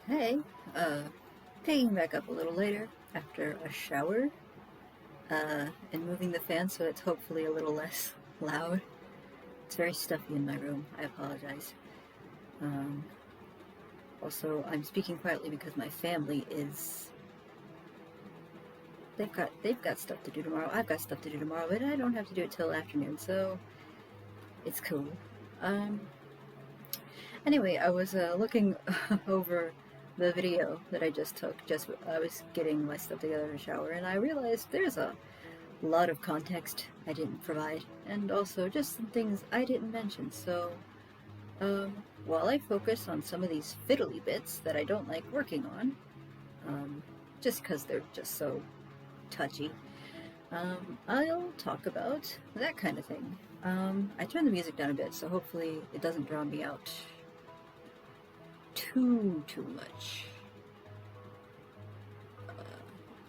Hey, uh, picking back up a little later after a shower, and moving the fan so it's hopefully a little less loud. It's very stuffy in my room. I apologize. Um, Also, I'm speaking quietly because my family is they've got stuff to do tomorrow. I've got stuff to do tomorrow, but I don't have to do it till afternoon, so it's cool. Um, Anyway, I was looking over the video that I just took. I was getting my stuff together in the shower, and I realized there's a lot of context I didn't provide, and also just some things I didn't mention. So, while I focus on some of these fiddly bits that I don't like working on, um, just because they're just so touchy, I'll talk about that kind of thing. I turned the music down a bit, so hopefully it doesn't drown me out too much.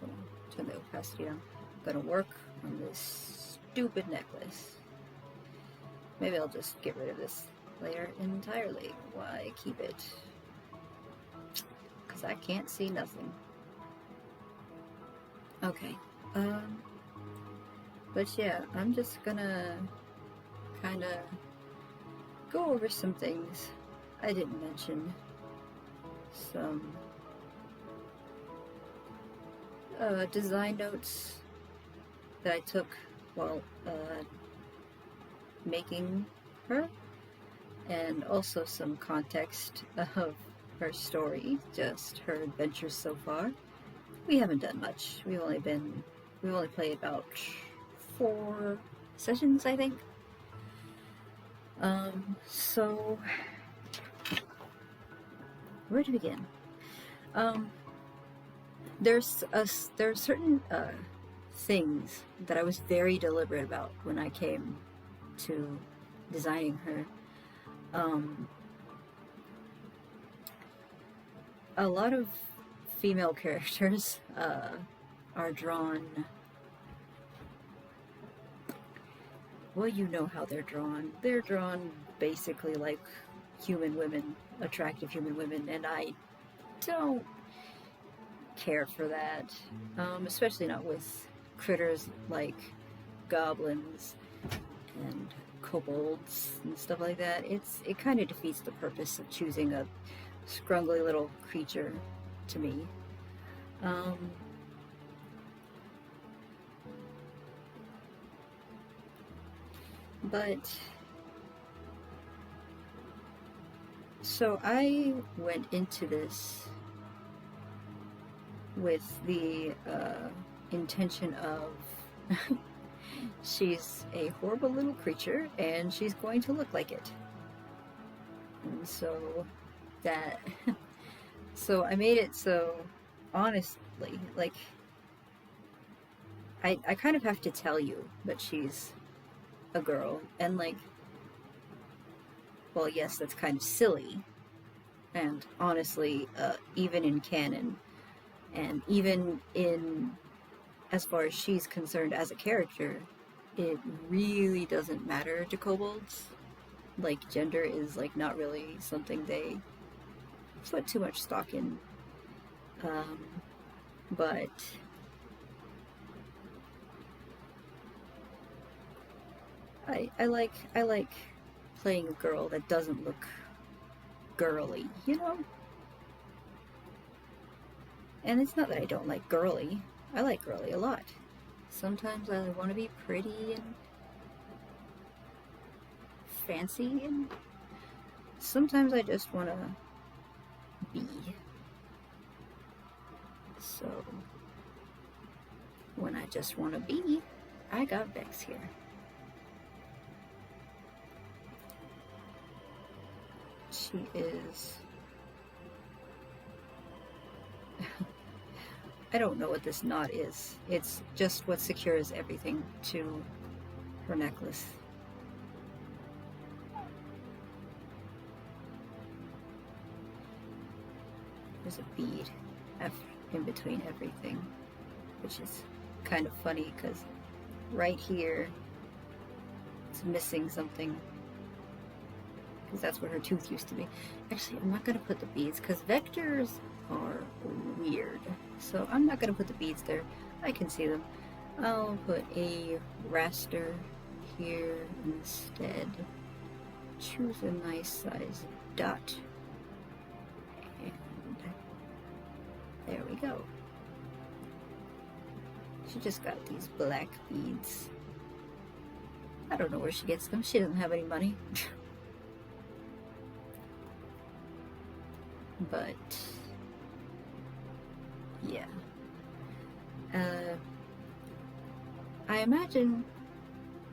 Hold on, turn the opacity down. I'm gonna work on this stupid necklace. Maybe I'll just get rid of this layer entirely. Why keep it? Because I can't see nothing. Okay. Um, but yeah, I'm just gonna kind of go over some things I didn't mention. Some design notes that I took while making her, and also some context of her story, just her adventures so far. We haven't done much. We've only played about 4 sessions, I think. So where to begin? Um, there are certain things that I was very deliberate about when I came to designing her. Um, a lot of female characters are drawn. Well, you know how they're drawn. They're drawn basically like human women, attractive human women, and I don't care for that, especially not with critters like goblins and kobolds and stuff like that. It kind of defeats the purpose of choosing a scrungly little creature to me. Um, but so I went into this with the intention of she's a horrible little creature and she's going to look like it. And so that so I made it so honestly, like I kind of have to tell you that she's a girl, and like, well, yes, that's kind of silly, and honestly, even in canon, and even in as far as she's concerned as a character, it really doesn't matter to kobolds. Like, gender is like not really something they put too much stock in. Um, but I like playing a girl that doesn't look girly, you know? And it's not that I don't like girly. I like girly a lot. Sometimes I want to be pretty and fancy, and sometimes I just want to be. So, when I just want to be, I got Vex here. She is. I don't know what this knot is. It's just what secures everything to her necklace. There's a bead in between everything, which is kind of funny because right here it's missing something. because that's where her tooth used to be. Actually, I'm not going to put the beads because vectors are weird. So I'm not going to put the beads there. I can see them. I'll put a raster here instead. Choose a nice size dot. And there we go. She just got these black beads. I don't know where she gets them. She doesn't have any money. But yeah. I imagine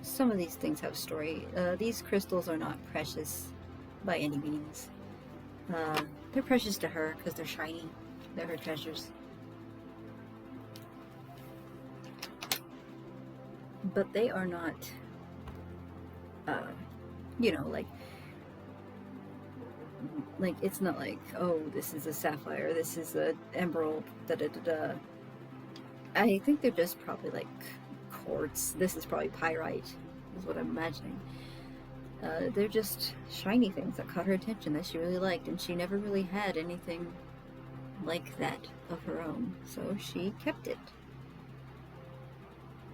some of these things have a story. These crystals are not precious by any means. They're precious to her because they're shiny. They're her treasures. But they are not, you know, like it's not like, oh, this is a sapphire, this is an emerald, da-da-da-da. I think they're just probably like quartz. This is probably pyrite, is what I'm imagining. They're just shiny things that caught her attention that she really liked, and she never really had anything like that of her own, so she kept it.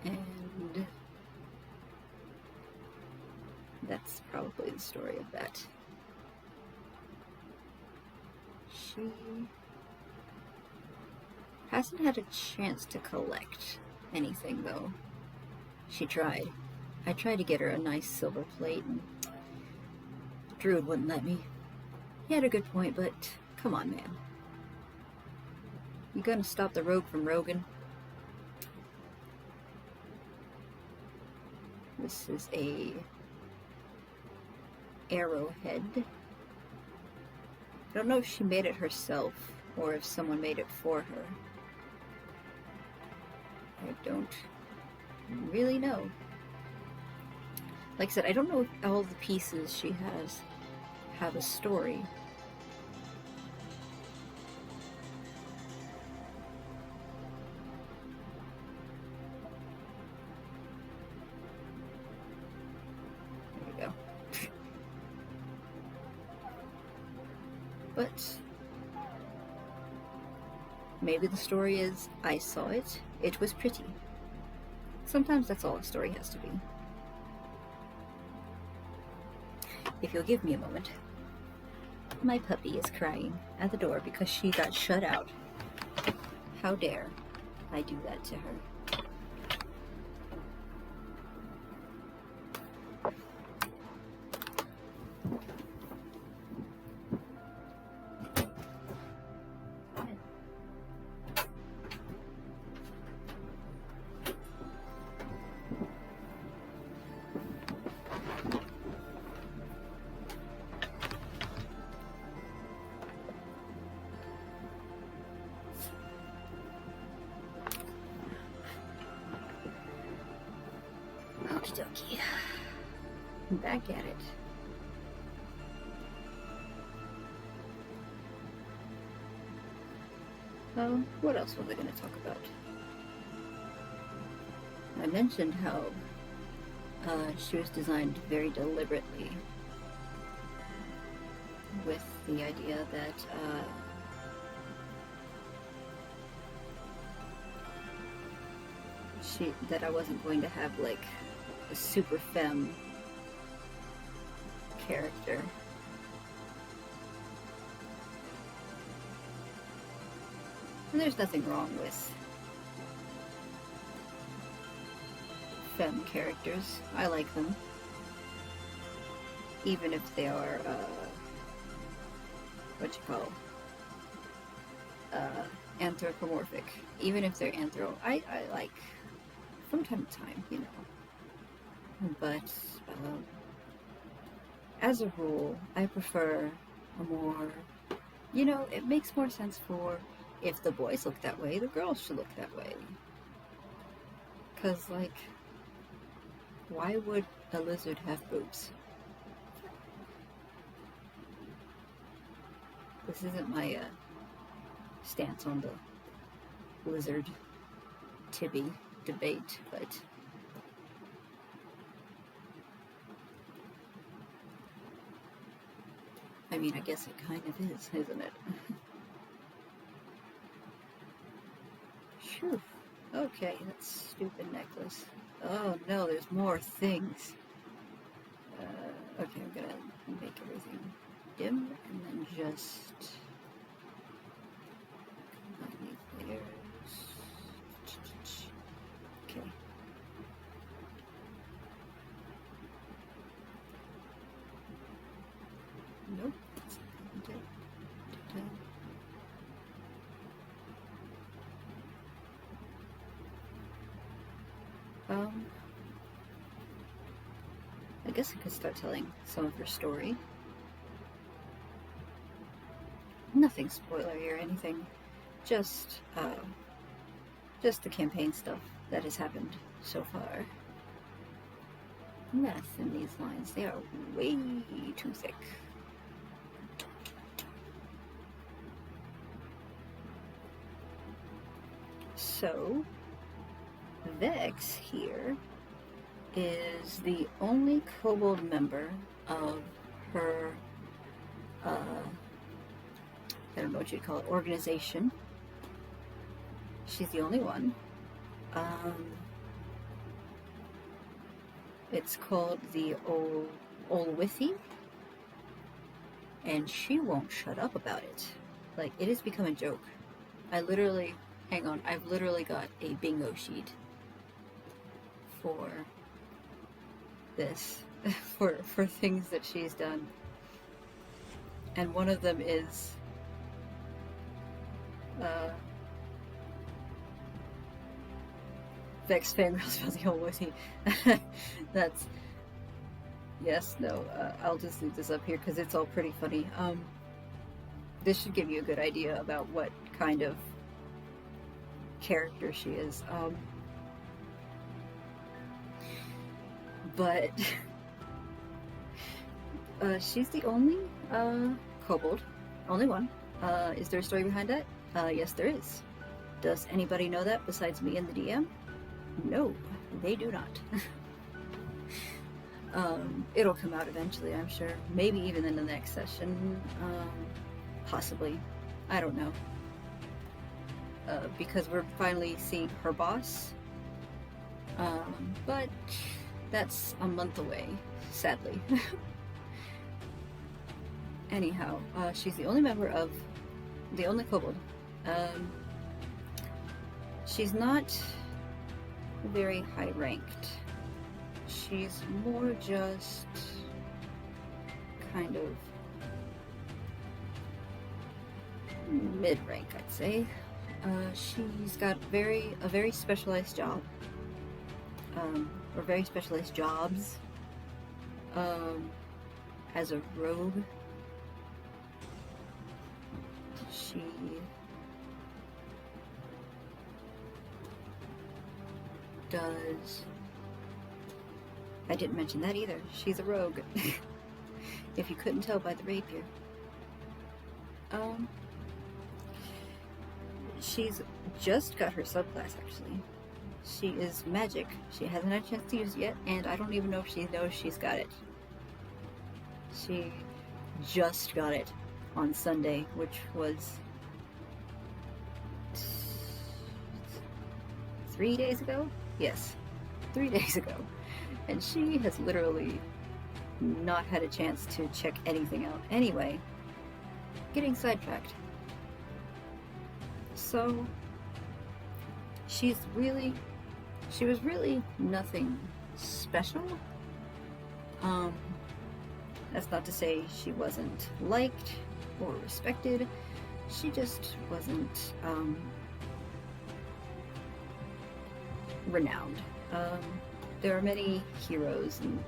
And that's probably the story of that. She hasn't had a chance to collect anything, though. She tried. I tried to get her a nice silver plate, and the druid wouldn't let me. He had a good point, but come on, man. You gonna stop the rogue from roguing? This is a arrowhead. I don't know if she made it herself or if someone made it for her. I don't really know. Like I said, I don't know if all the pieces she has have a story. There we go. But maybe the story is, I saw it, it was pretty. Sometimes that's all a story has to be. If you'll give me a moment. My puppy is crying at the door because she got shut out. How dare I do that to her? Okie dokie. Back at it. What else was I going to talk about? I mentioned how she was designed very deliberately with the idea that that I wasn't going to have like a super femme character. And there's nothing wrong with femme characters. I like them. Even if they are, anthropomorphic. Even if they're I like, from time to time, you know. But, as a rule, I prefer a more, you know, it makes more sense for, if the boys look that way, the girls should look that way. Because, like, why would a lizard have boobs? This isn't my stance on the lizard tibby debate, but mean, I guess it kind of is, isn't it? Phew. Okay, that stupid necklace. Oh no, there's more things. Okay, I'm gonna make everything dim and then just combine these layers. Okay. Nope, that's not it. I guess I could start telling some of her story. Nothing spoilery or anything, just the campaign stuff that has happened so far. I'm gonna thin these lines, they are way too thick. So, Vex here is the only kobold member of her, I don't know what you'd call it, organization. She's the only one. It's called the Olwithy, and she won't shut up about it. Like, it has become a joke. I've literally got a bingo sheet for this, for things that she's done. And one of them is Vex fangirls about the Olwithy. That's yes, no. I'll just leave this up here because it's all pretty funny. This should give you a good idea about what kind of character she is. But she's the only kobold, only one. Is there a story behind that? Yes, there is. Does anybody know that besides me and the DM? No, they do not. It'll come out eventually, I'm sure. Maybe even in the next session. Possibly. I don't know. Because we're finally seeing her boss. But that's a month away, sadly. Anyhow, she's the only member of the only kobold. She's not very high ranked. She's more just kind of mid rank, I'd say. She's got a very specialized job, or very specialized jobs. As a rogue, she does. I didn't mention that either. She's a rogue. If you couldn't tell by the rapier. She's just got her subclass, actually. She is magic. She hasn't had a chance to use it yet, and I don't even know if she knows she's got it. She just got it on Sunday, which was 3 days ago? Yes, 3 days ago. And she has literally not had a chance to check anything out. Anyway, getting sidetracked. So, she was really nothing special. That's not to say she wasn't liked or respected. She just wasn't renowned. There are many heroes and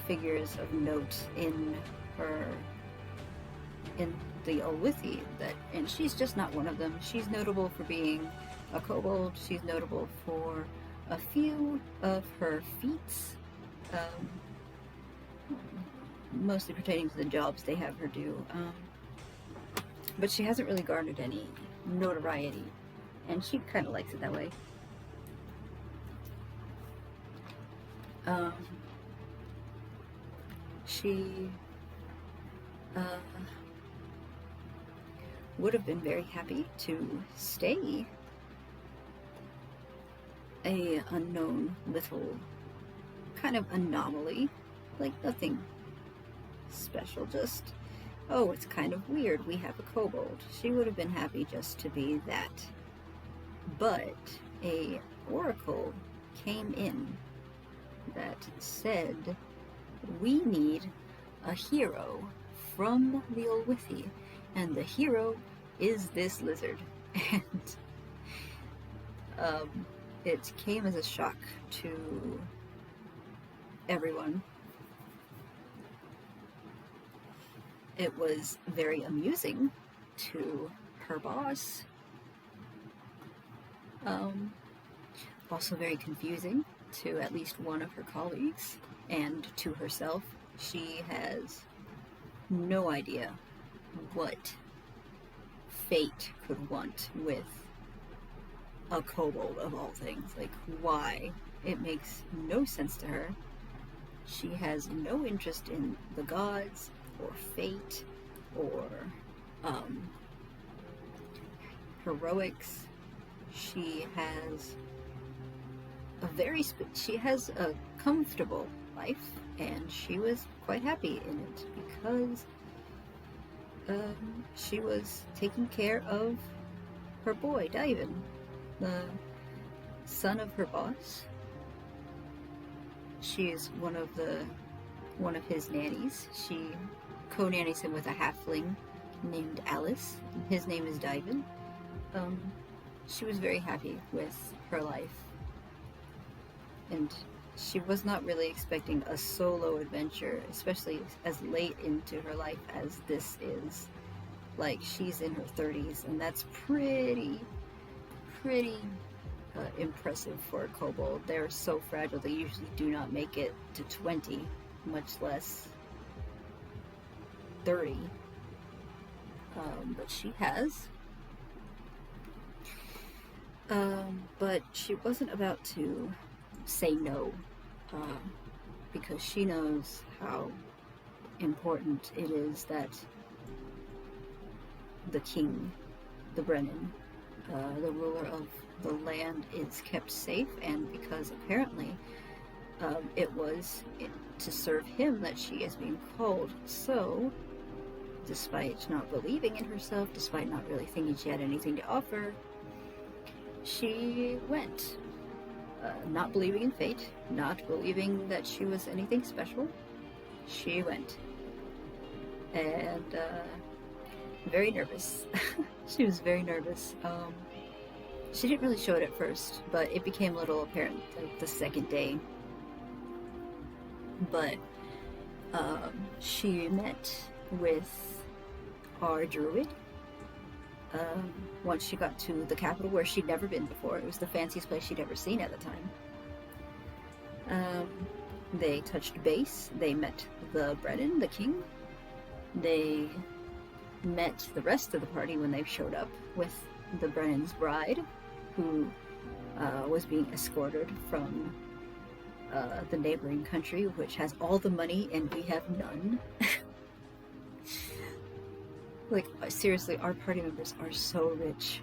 figures of note in the Olwithy, and she's just not one of them. She's notable for being a kobold. She's notable for a few of her feats, mostly pertaining to the jobs they have her do. But she hasn't really garnered any notoriety, and she kind of likes it that way. uh, would have been very happy to stay a unknown little kind of anomaly, like nothing special, just, oh, it's kind of weird, we have a kobold. She would have been happy just to be that. But a oracle came in that said, we need a hero from the Olwithy, and the hero is this lizard. And it came as a shock to everyone. It was very amusing to her boss. Also very confusing to at least one of her colleagues and to herself. She has no idea what fate could want with a kobold of all things. Like, why? It makes no sense to her. She has no interest in the gods or fate or heroics. She has she has a comfortable life, and she was quite happy in it because she was taking care of her boy, Diven, the son of her boss. She is one of his nannies. She co-nannies him with a halfling named Alice. His name is Diven. She was very happy with her life, and she was not really expecting a solo adventure, especially as late into her life as this is. Like, she's in her 30s, and that's pretty impressive for a kobold. They're so fragile, they usually do not make it to 20, much less 30. But she has. But she wasn't about to say no, because she knows how important it is that the king, the Brennan, the ruler of the land, is kept safe, and because apparently it was to serve him that she is being called. So, despite not believing in herself, despite not really thinking she had anything to offer, she went. Not believing in fate, not believing that she was anything special, she went. And very nervous. She was very nervous. She didn't really show it at first, but it became a little apparent like the second day. But she met with our druid once she got to the capital, where she'd never been before. It was the fanciest place she'd ever seen at the time. They touched base. They met the Brennan, the king. They met the rest of the party when they showed up with the Brennan's bride, who was being escorted from the neighboring country, which has all the money and we have none. Like, seriously, our party members are so rich.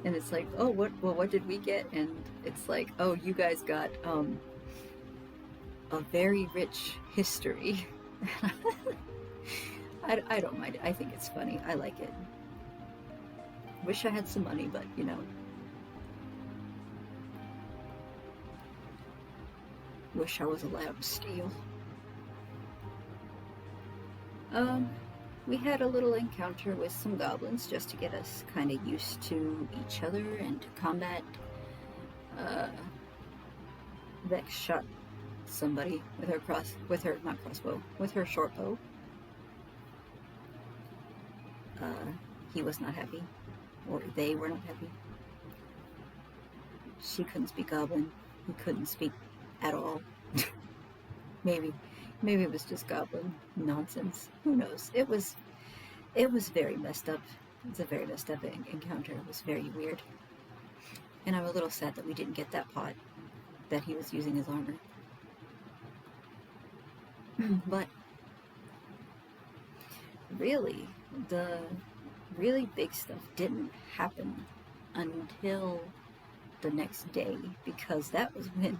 And it's like, oh, what did we get? And it's like, oh, you guys got a very rich history. I don't mind it. I think it's funny. I like it. Wish I had some money, but you know. Wish I was allowed to steal. We had a little encounter with some goblins just to get us kind of used to each other and to combat. Vex shot somebody with her short bow. He was not happy, or they were not happy. She couldn't speak goblin. He couldn't speak at all. Maybe it was just goblin nonsense. Who knows? It was very messed up. It's a very messed up encounter. It was very weird. And I'm a little sad that we didn't get that pot that he was using as armor. But really, the really big stuff didn't happen until the next day, because that was when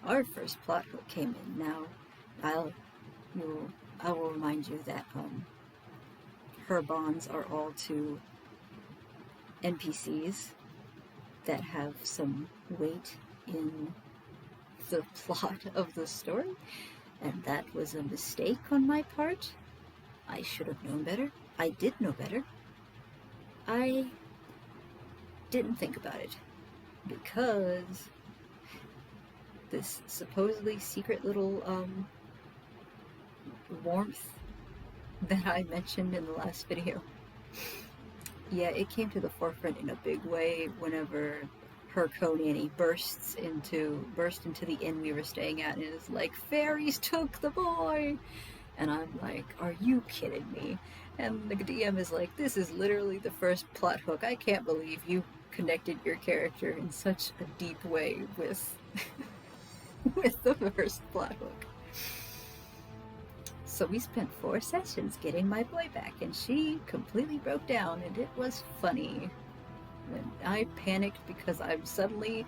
our first plot hook came in. Now, I'll you'll, I will remind you that her bonds are all to NPCs that have some weight in the plot of the story, and that was a mistake on my part. I should have known better. I did know better. I didn't think about it because this supposedly secret little warmth that I mentioned in the last video, yeah, it came to the forefront in a big way whenever her co-nanny burst into the inn we were staying at and is like, fairies took the boy, and I'm like, are you kidding me? And the DM is like, this is literally the first plot hook. I can't believe you connected your character in such a deep way with with the first plot hook. So we spent 4 sessions getting my boy back, and she completely broke down, and it was funny. And I panicked because I'm suddenly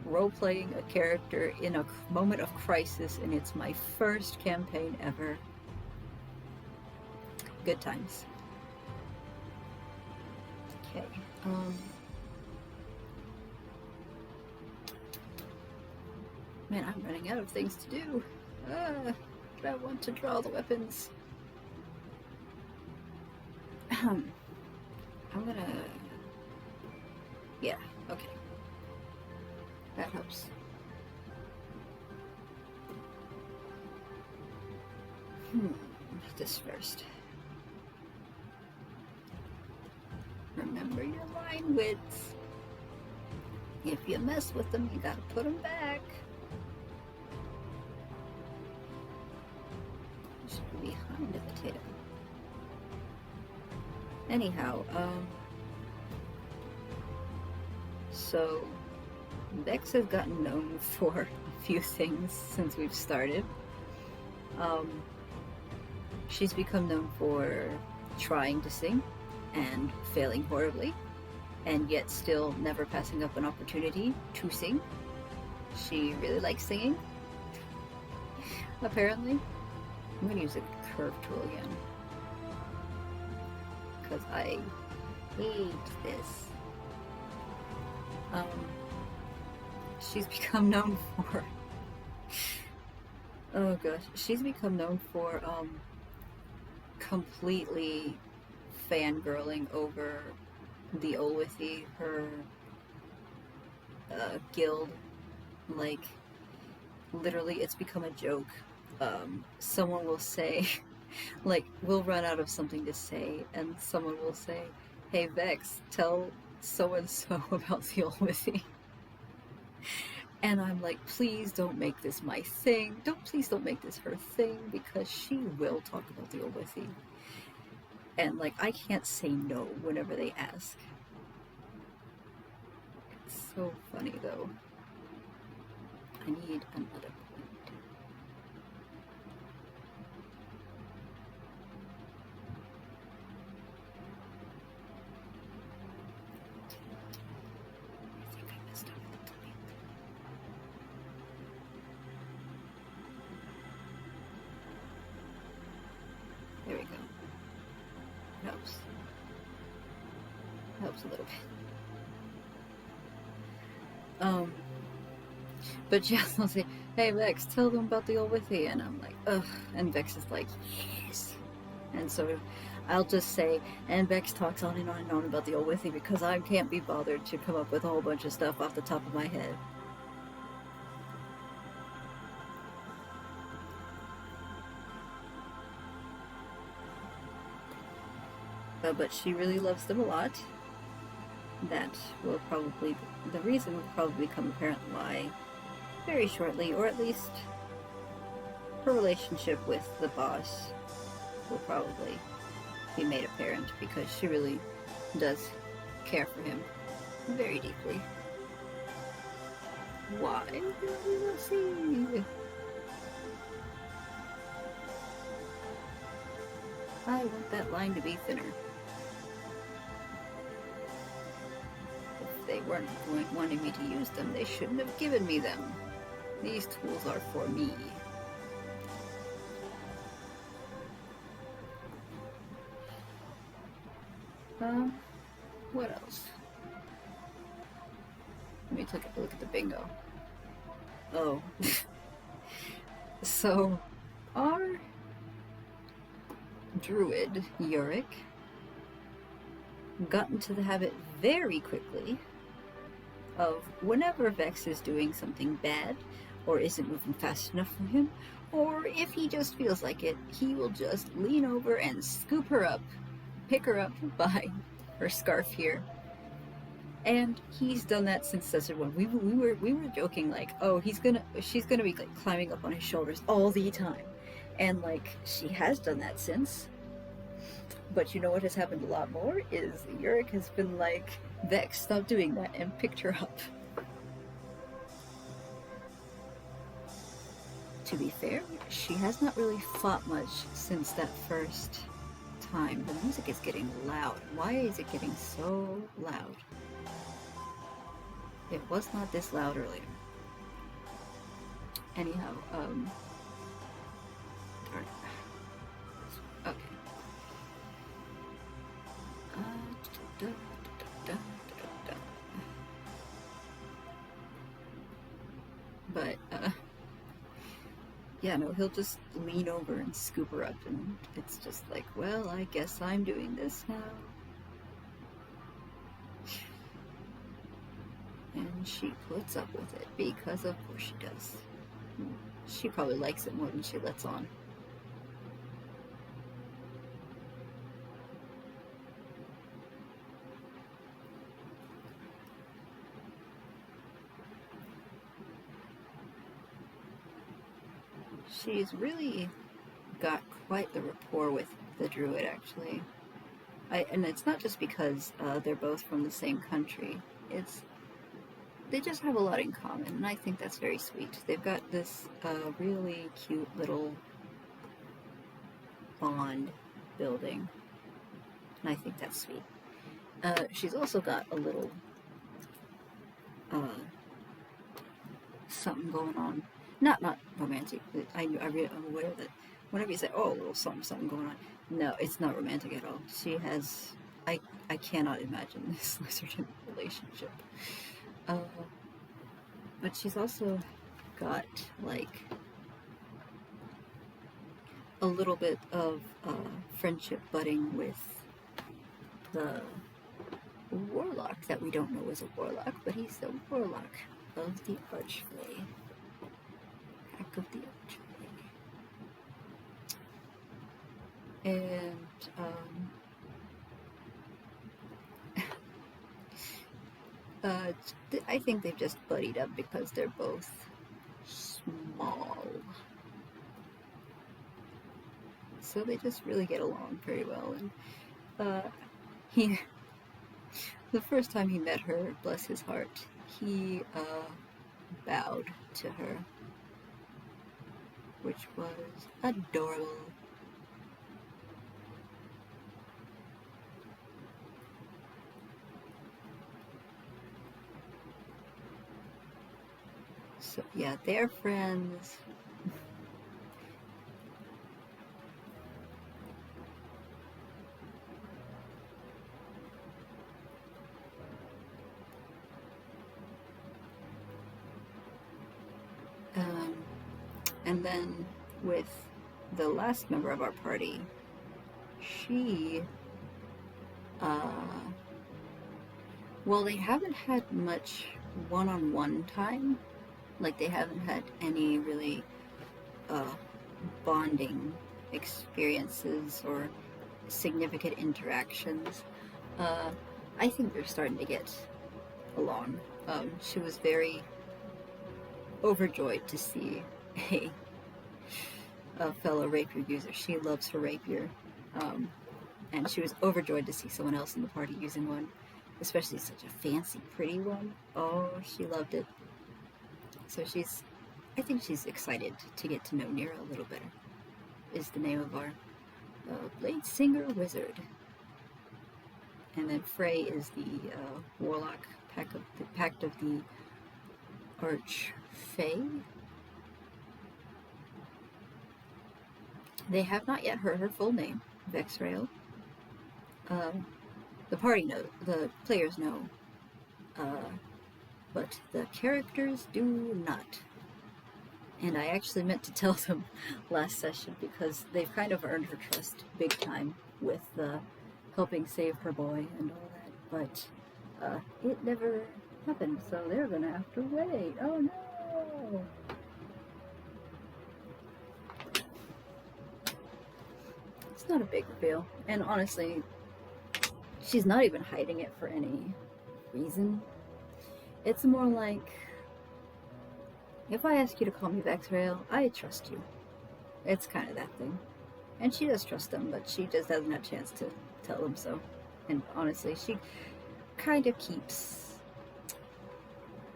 role-playing a character in a moment of crisis, and it's my first campaign ever. Good times. Okay. Man, I'm running out of things to do. I want to draw the weapons. I'm gonna... Yeah, okay. That helps. This first. Remember your line widths. If you mess with them, you gotta put them back. Should be behind the tail. Anyhow, so Vex has gotten known for a few things since we've started. She's become known for trying to sing and failing horribly, and yet still never passing up an opportunity to sing. She really likes singing, apparently. I'm gonna use a curve tool again, because I hate this. She's become known for... oh gosh, she's become known for, completely fangirling over the Olwithy, her guild. Like, literally, it's become a joke. Someone will say, like, we'll run out of something to say, and someone will say, hey Vex, tell so-and-so about the Olwithy. And I'm like, please don't make this my thing. Please don't make this her thing, because she will talk about the Olwithy. And, like, I can't say no whenever they ask. It's so funny, though. I need another point. I think I messed up with the timing. There we go. Helps. Helps a little bit. But yeah, they'll say, hey Vex, tell them about the Olwithy, and I'm like, ugh, and Vex is like, yes. And so I'll just say, and Vex talks on and on and on about the Olwithy because I can't be bothered to come up with a whole bunch of stuff off the top of my head. But she really loves them a lot. That will probably, the reason will probably become apparent why very shortly, or at least her relationship with the boss will probably be made apparent, because she really does care for him very deeply. Why? We will see. I want that line to be thinner. If they weren't wanting me to use them, they shouldn't have given me them. These tools are for me. What else? Let me take a look at the bingo. Oh. So, our druid, Yurik, got into the habit very quickly of whenever Vex is doing something bad, or isn't moving fast enough for him, or if he just feels like it, he will just lean over and scoop her up, pick her up by her scarf here. And he's done that since Session 1. We were joking like, oh, she's gonna be like climbing up on his shoulders all the time. And like she has done that since. But you know what has happened a lot more is Yurik has been like, Vex, stop doing that, and picked her up. To be fair, she has not really fought much since that first time. The music is getting loud. Why is it getting so loud? It was not this loud earlier. Anyhow, darn. Okay. But, yeah, no, he'll just lean over and scoop her up, and it's just like, well, I guess I'm doing this now. And she puts up with it, because of course she does. She probably likes it more than she lets on. She's really got quite the rapport with the druid, actually. And it's not just because they're both from the same country. They just have a lot in common, and I think that's very sweet. They've got this really cute little bond building, and I think that's sweet. She's also got a little something going on. Not romantic. I'm aware that whenever you say, oh, a little something going on, no, it's not romantic at all. She has... I cannot imagine this lizard relationship. But she's also got, like, a little bit of friendship budding with the warlock that we don't know is a warlock, but he's the warlock of the archway. Back of the archway. And, I think they've just buddied up because they're both small. So they just really get along very well. And the first time he met her, bless his heart, he bowed to her, which was adorable. So yeah, they're friends. And then with the last member of our party, she, well, they haven't had much one-on-one time. Like, they haven't had any really bonding experiences or significant interactions. I think they're starting to get along. She was very overjoyed to see a fellow rapier user. She loves her rapier. And she was overjoyed to see someone else in the party using one, especially such a fancy, pretty one. Oh, she loved it. So I think she's excited to get to know Nira a little better, is the name of our Blade Singer Wizard. And then Frey is the warlock, Pact of the Archfey. They have not yet heard her full name, Vexrael. The party knows, the players know, but the characters do not. And I actually meant to tell them last session because they've kind of earned her trust big time with helping save her boy and all that, but it never happened, so they're gonna have to wait. Oh no! It's not a big reveal, and honestly, she's not even hiding it for any reason. It's more like, if I ask you to call me Vexrael, I trust you. It's kind of that thing. And she does trust them, but she just doesn't have a chance to tell them so. And honestly, she kind of keeps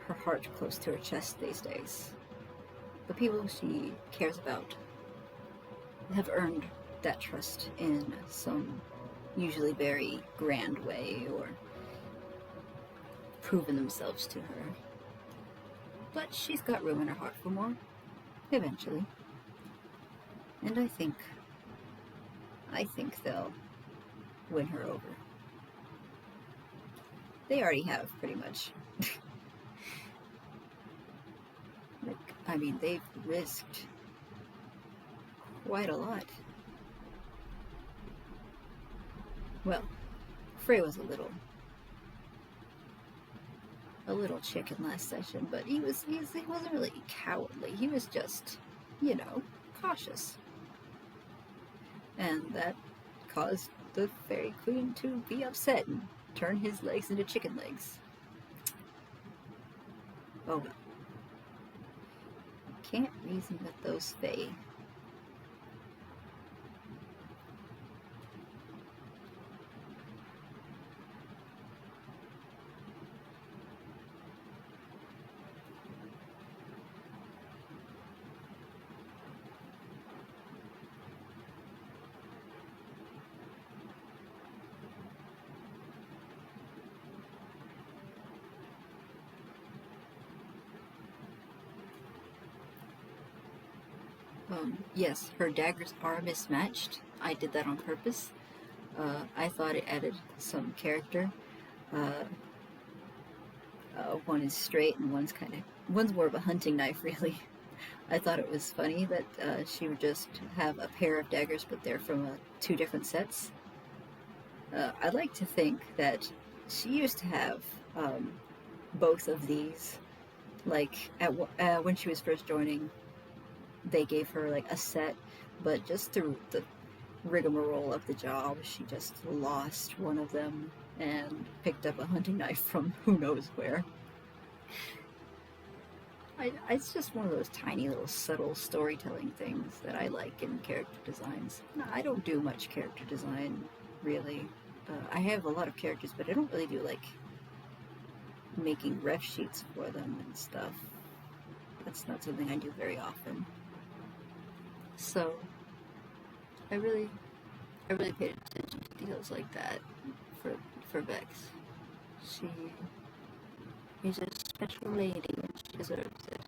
her heart close to her chest these days. The people she cares about have earned that trust in some usually very grand way, or proven themselves to her. But she's got room in her heart for more, eventually. And I think they'll win her over. They already have, pretty much. They've risked quite a lot. Well, Frey was a little chicken last session, but he wasn't really cowardly. He was just, cautious. And that caused the Fairy Queen to be upset and turn his legs into chicken legs. Oh well. Can't reason with those Fae. Yes, her daggers are mismatched. I did that on purpose. I thought it added some character. One is straight and one's more of a hunting knife, really. I thought it was funny that she would just have a pair of daggers, but they're from two different sets. I'd like to think that she used to have both of these. Like, when she was first joining, they gave her like a set, but just through the rigmarole of the job, she just lost one of them and picked up a hunting knife from who knows where. It's just one of those tiny little subtle storytelling things that I like in character designs. I don't do much character design, really. I have a lot of characters, but I don't really do like making ref sheets for them and stuff. That's not something I do very often. So I really paid attention to details like that for Vex. She is a special lady and she deserves it.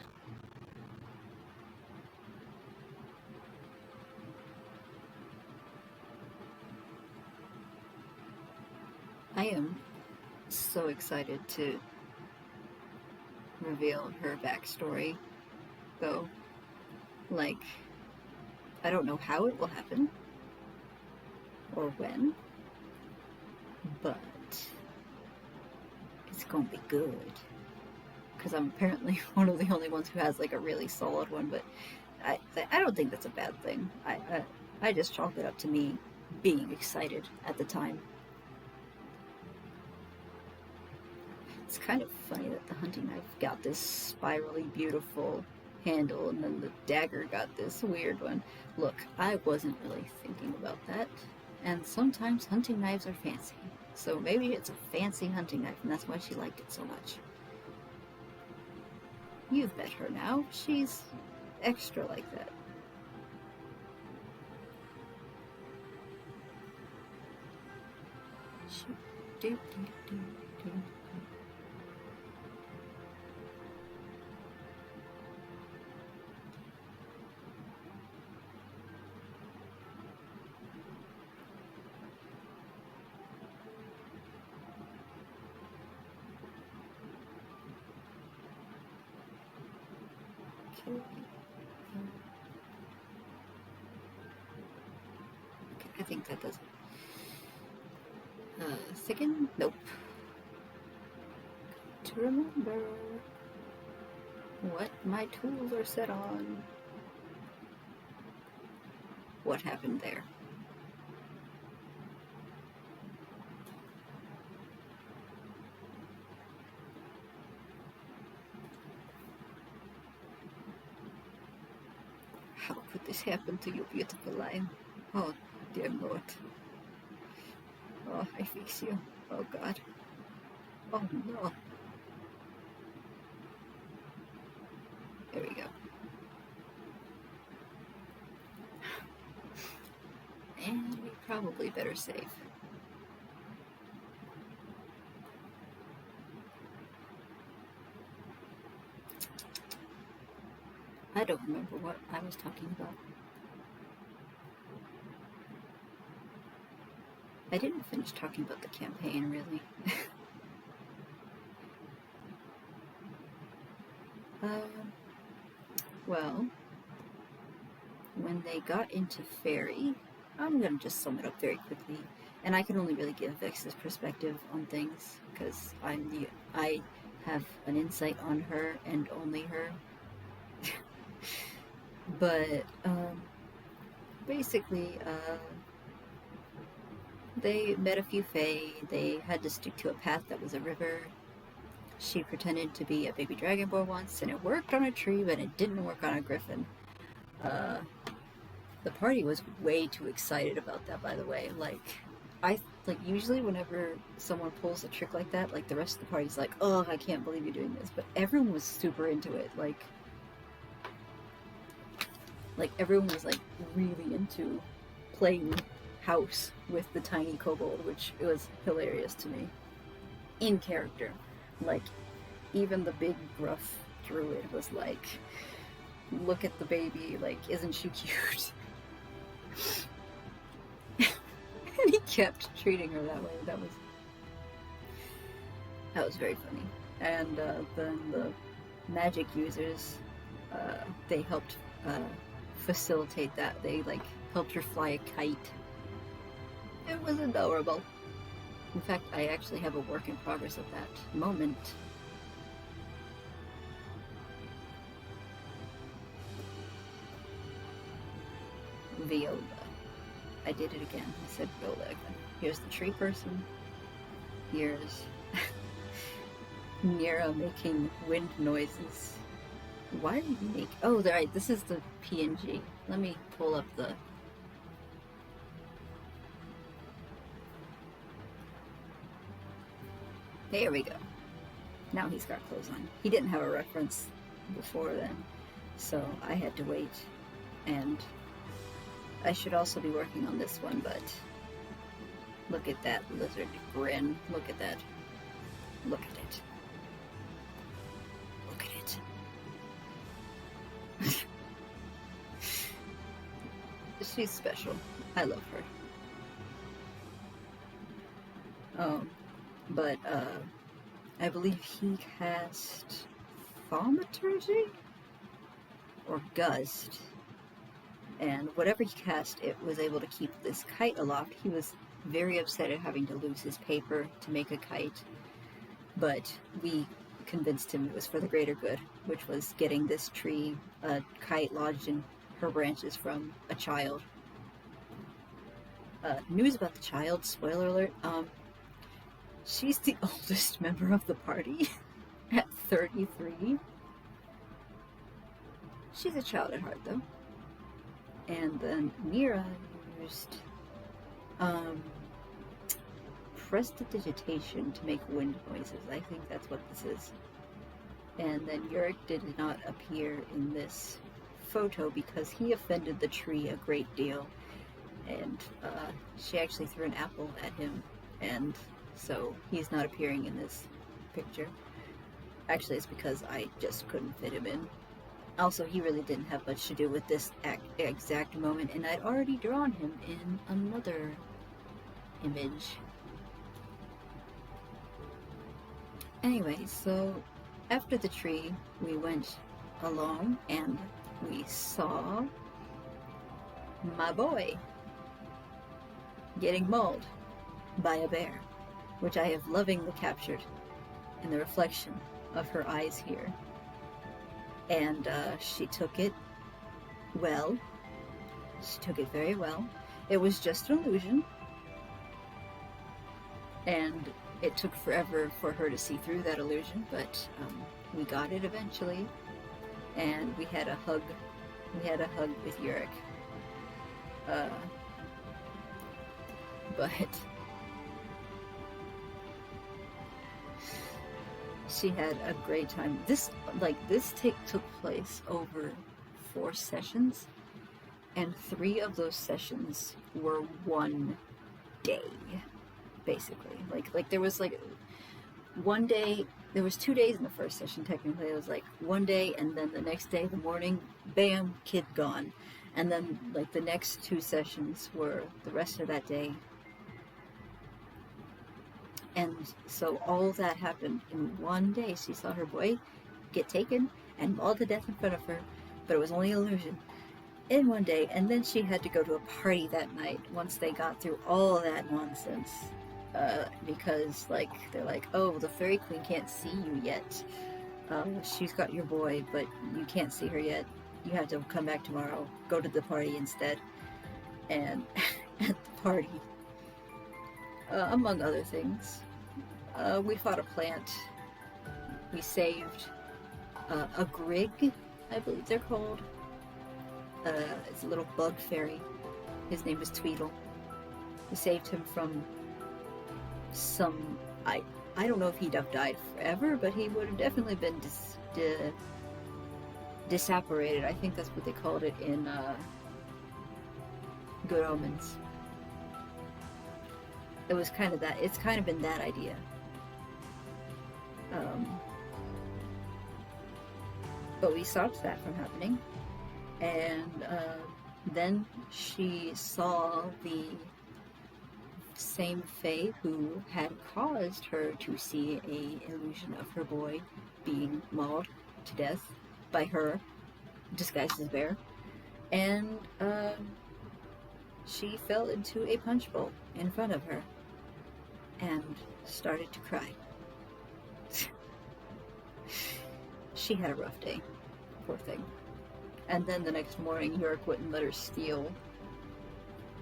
I am so excited to reveal her backstory, though. Like, I don't know how it will happen, or when, but it's gonna be good. Because I'm apparently one of the only ones who has like a really solid one, but I don't think that's a bad thing. I just chalk it up to me being excited at the time. It's kind of funny that the hunting knife got this spirally beautiful handle and then the dagger got this weird one. Look, I wasn't really thinking about that, and sometimes hunting knives are fancy, so maybe it's a fancy hunting knife and that's why she liked it so much. You've met her now. She's extra like that. Do, do, do, do. Okay. Okay, I think that does it. Thicken? Nope. To remember what my tools are set on. What happened there? How could this happen to you, beautiful line? Oh, dear Lord. Oh, I fix you. Oh, God. Oh, no. There we go. And we probably better save. I don't remember what I was talking about. I didn't finish talking about the campaign, really. Well, when they got into Fairy, I'm going to just sum it up very quickly. And I can only really give Vex's perspective on things, because I have an insight on her and only her. But, basically, they met a few Fae. They had to stick to a path that was a river. She pretended to be a baby dragon boy once, and it worked on a tree, but it didn't work on a griffin. The party was way too excited about that, by the way. Usually whenever someone pulls a trick like that, the rest of the party's like, oh, I can't believe you're doing this. But everyone was super into it. Everyone was, really into playing house with the tiny kobold, which was hilarious to me. In character. Even the big gruff druid was like, look at the baby, isn't she cute? And he kept treating her that way. That was very funny. And then the magic users, they helped facilitate that. They helped her fly a kite. It was adorable. In fact, I actually have a work in progress at that moment. Viola. I did it again. I said Viola again. Here's the tree person. Here's Nira making wind noises. Why did you make... Oh, right, this is the PNG. Let me pull up the... There we go. Now he's got clothes on. He didn't have a reference before then, so I had to wait. And I should also be working on this one, but look at that lizard grin. Look at that. Look at it. Look at it. She's special. I love her. But I believe he cast Thaumaturgy? Or Gust. And whatever he cast, it was able to keep this kite aloft. He was very upset at having to lose his paper to make a kite. But we convinced him it was for the greater good, which was getting this tree, a kite lodged in her branches from a child. News about the child, spoiler alert, she's the oldest member of the party at 33. She's a child at heart, though. And then Nira used prestidigitation to make wind noises. I think that's what this is. And then Yurik did not appear in this photo because he offended the tree a great deal. And she actually threw an apple at him and so he's not appearing in this picture. Actually, it's because I just couldn't fit him in. Also, he really didn't have much to do with this exact moment, and I'd already drawn him in another image. Anyway, so after the tree, we went along and we saw my boy getting mauled by a bear, which I have lovingly captured in the reflection of her eyes here. And she took it well. She took it very well. It was just an illusion, and it took forever for her to see through that illusion, but we got it eventually, and we had a hug. We had a hug with Yurik. But she had a great time. This took place over 4 sessions, and 3 of those sessions were one day, basically. Like there was like one day. There was 2 days in the first session. Technically, it was like one day, and then the next day, the morning, bam, kid gone. And then like the next 2 sessions were the rest of that day. And so all that happened in one day. She saw her boy get taken and mauled to death in front of her, but it was only an illusion, in one day. And then she had to go to a party that night once they got through all that nonsense. Because like they're like, oh, the fairy queen can't see you yet. She's got your boy, but you can't see her yet. You have to come back tomorrow. Go to the party instead. And at the party, among other things, we fought a plant. We saved a grig, I believe they're called. It's a little bug fairy. His name is Tweedle. We saved him from some... I don't know if he'd have died forever, but he would have definitely been disapparated. I think that's what they called it in Good Omens. It was kind of that. It's kind of been that idea. But we stopped that from happening. And then she saw the same fae who had caused her to see a illusion of her boy being mauled to death by her, disguised as a bear. And she fell into a punch bowl in front of her and started to cry. She had a rough day, poor thing. And then the next morning, Yurik wouldn't let her steal,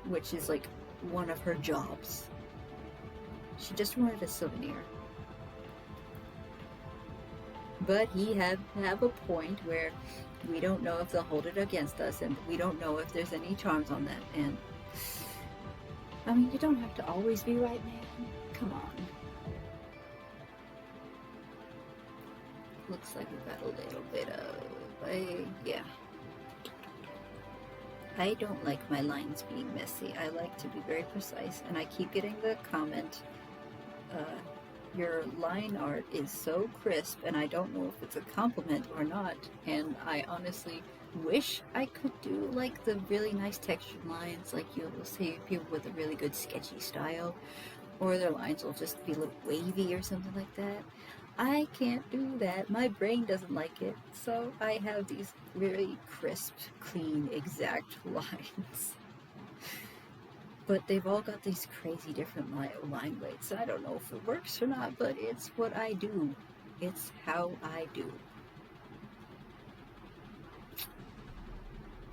which is like one of her jobs. She just wanted a souvenir. But he have a point where we don't know if they'll hold it against us, and we don't know if there's any charms on that. And I mean, you don't have to always be right, man. Come on. Looks like we've got a little bit of yeah. I don't like my lines being messy. I like to be very precise, and I keep getting the comment, your line art is so crisp, and I don't know if it's a compliment or not, and I honestly wish I could do like the really nice textured lines, like you'll see people with a really good sketchy style, or their lines will just be a little wavy or something like that. I can't do that. My brain doesn't like it. So I have these very crisp, clean, exact lines. But they've all got these crazy different line weights. I don't know if it works or not, but it's what I do. It's how I do.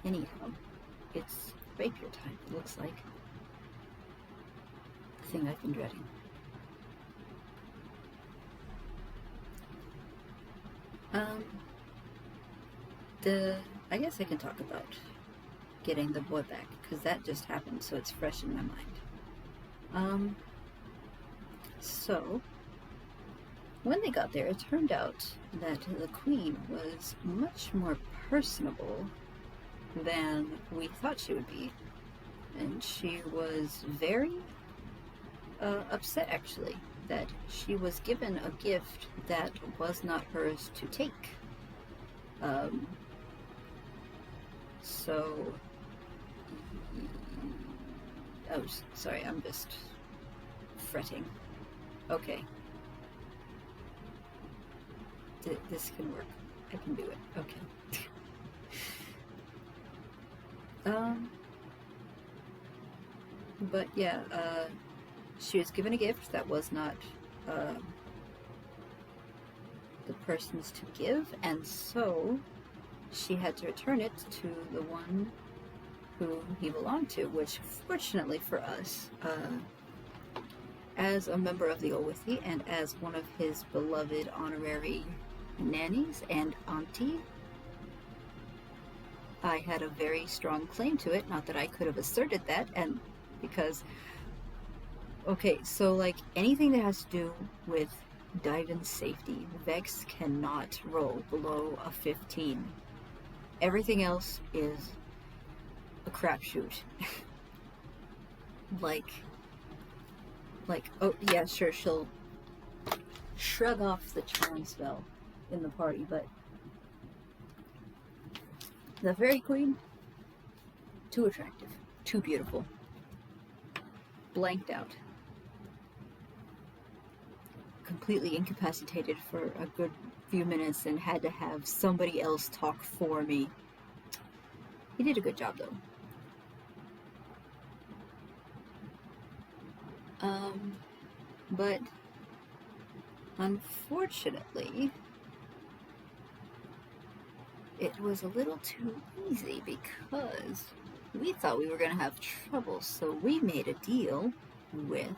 Anyhow, it's rapier time, it looks like. The thing I've been dreading. I guess I can talk about getting the boy back, because that just happened, so it's fresh in my mind. So, when they got there, it turned out that the queen was much more personable than we thought she would be. And she was very upset, actually. that she was given a gift that was not hers to take. So, oh, sorry, I'm just fretting. Okay. This can work. I can do it. Okay. But yeah, she was given a gift that was not the person's to give, and so she had to return it to the one who he belonged to, which fortunately for us, as a member of the Olwithy and as one of his beloved honorary nannies and auntie, I had a very strong claim to it. Not that I could have asserted that, and because, okay, so like anything that has to do with dive and safety, Vex cannot roll below a 15. Everything else is a crapshoot. like, oh yeah, sure, she'll shrug off the charm spell in the party, but the Fairy Queen, too attractive, too beautiful. Blanked out. Completely incapacitated for a good few minutes and had to have somebody else talk for me. He did a good job, though. But unfortunately, it was a little too easy because we thought we were going to have trouble, so we made a deal with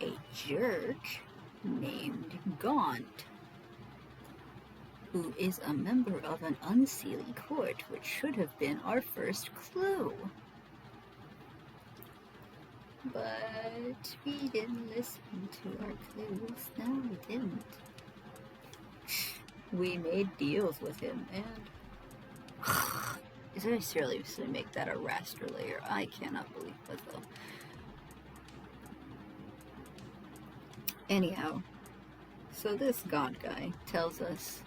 a jerk named Gaunt, who is a member of an unseelie court, which should have been our first clue. But we didn't listen to our clues. No, we didn't. We made deals with him, and did I seriously make that a raster layer? I cannot believe it, though. Anyhow, so this Gaunt guy tells us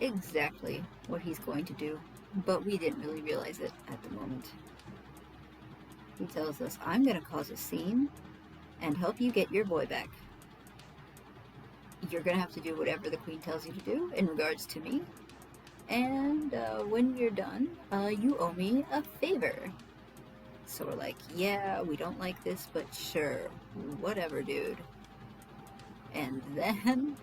exactly what he's going to do, but we didn't really realize it at the moment. He tells us, I'm going to cause a scene and help you get your boy back. You're going to have to do whatever the Queen tells you to do in regards to me. And when you're done, you owe me a favor. So we're like, yeah, we don't like this, but sure, whatever, dude. And then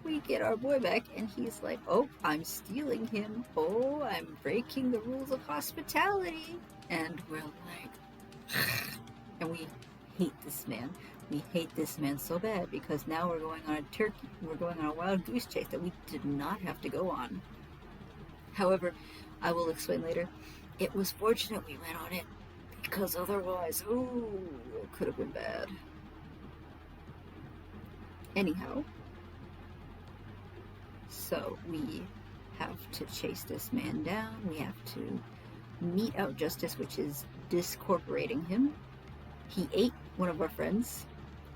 we get our boy back, and he's like, oh, I'm stealing him. Oh, I'm breaking the rules of hospitality. And we're like, and we hate this man. We hate this man so bad because now we're going on a wild goose chase that we did not have to go on. However, I will explain later. It was fortunate we went on it because otherwise, ooh, it could have been bad. Anyhow, so we have to chase this man down. We have to mete out justice, which is discorporating him. He ate one of our friends.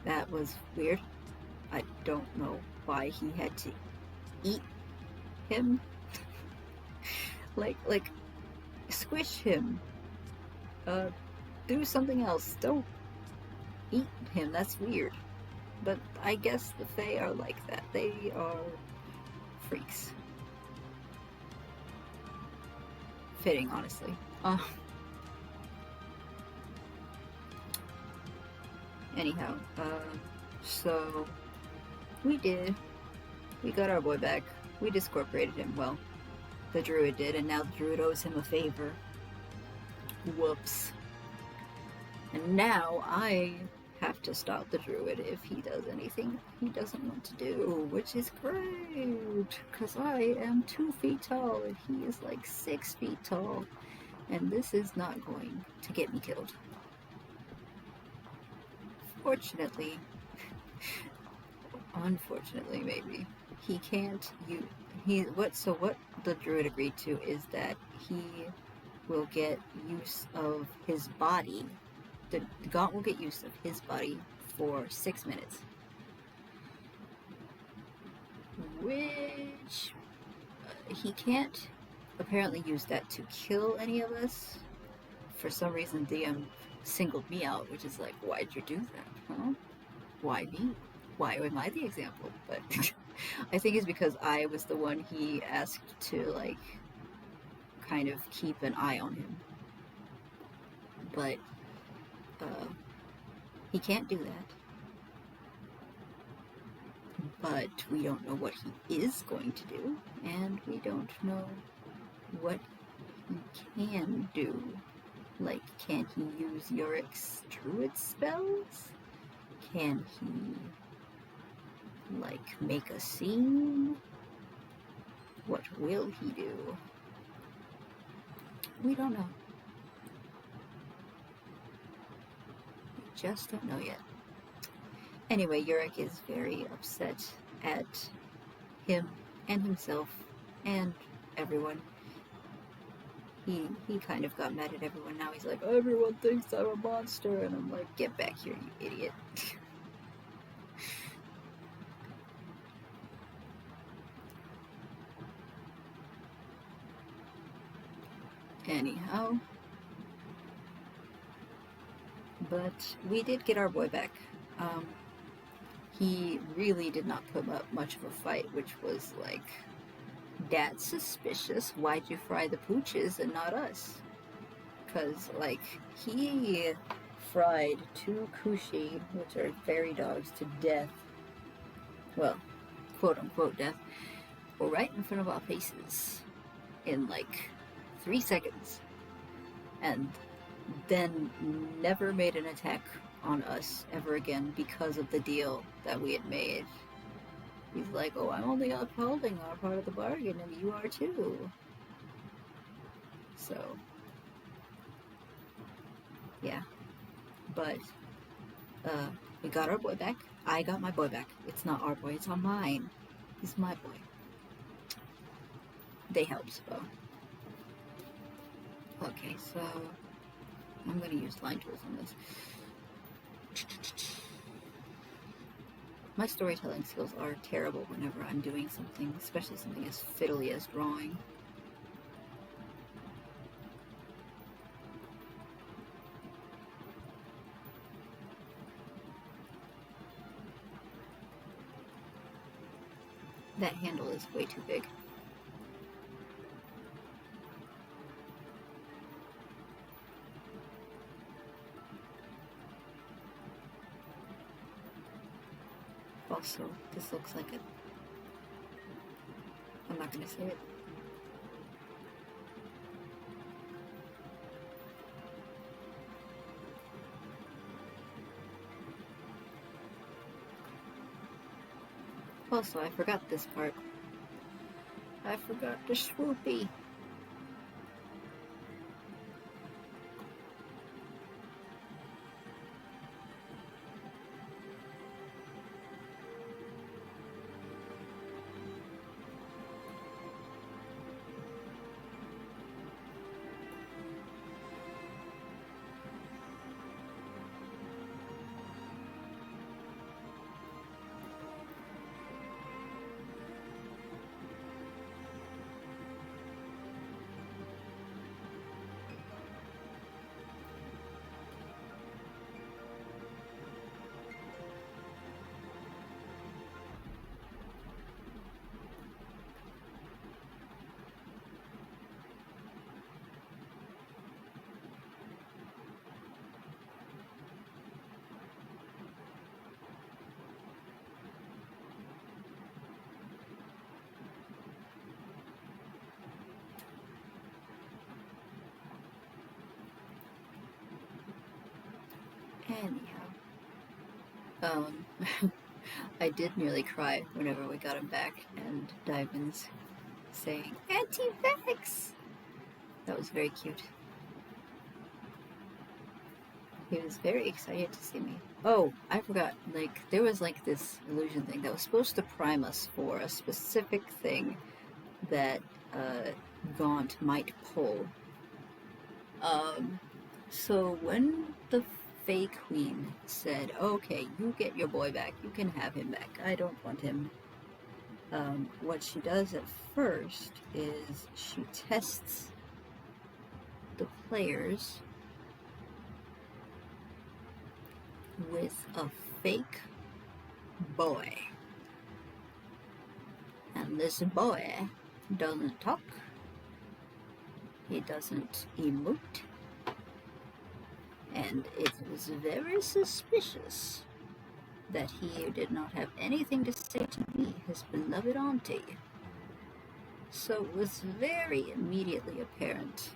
That was weird. I don't know why he had to eat him. like squish him. Do something else. Don't eat him. That's weird. But I guess the Fae are like that. They are freaks. Fitting, honestly. Anyhow, so we got our boy back. We discorporated him. Well, the druid did, and now the druid owes him a favor. Whoops. And now I have to stop the druid if he does anything he doesn't want to do, which is great, because I am 2 feet tall and he is like 6 feet tall, and this is not going to get me killed. Fortunately, unfortunately maybe, he can't what the druid agreed to is that he will get use of his body. The Gaunt will get use of his body for 6 minutes. Which he can't apparently use that to kill any of us. For some reason, DM singled me out, which is like, why'd you do that? Huh? Why me? Why am I the example? But I think it's because I was the one he asked to, like, kind of keep an eye on him. But he can't do that. But we don't know what he is going to do, and we don't know what he can do. Like, can he use Yorick's druid spells? Can he, like, make a scene? What will he do? We don't know. We just don't know yet. Anyway, Yorick is very upset at him and himself and everyone. He kind of got mad at everyone. Now he's like, everyone thinks I'm a monster, and I'm like, get back here, you idiot. Anyhow, but we did get our boy back. He really did not put up much of a fight, which was like, that's suspicious. Why'd you fry the pooches and not us? Because, like, he fried 2 kushi, which are fairy dogs, to death. Well, quote-unquote death. Right in front of our faces. In, like, 3 seconds. And then never made an attack on us ever again because of the deal that we had made. He's like, oh, I'm only upholding our part of the bargain, and you are too. So, yeah. But, we got our boy back. I got my boy back. It's not our boy, it's on mine. He's my boy. They helped, though. Okay, so I'm gonna use line tools on this. My storytelling skills are terrible whenever I'm doing something, especially something as fiddly as drawing. That handle is way too big. Also, this looks like it. I'm not gonna say it. Also, I forgot this part. I forgot the swoopy. Anyhow, I did nearly cry whenever we got him back, and Diamond's saying, Auntie Vex! That was very cute. He was very excited to see me. Oh, I forgot, like, there was, like, this illusion thing that was supposed to prime us for a specific thing that, Gaunt might pull. So when the Fake Queen said, okay, you get your boy back. You can have him back. I don't want him. What she does at first is she tests the players with a fake boy. And this boy doesn't talk. He doesn't emote. And it was very suspicious that he did not have anything to say to me, his beloved auntie. So it was very immediately apparent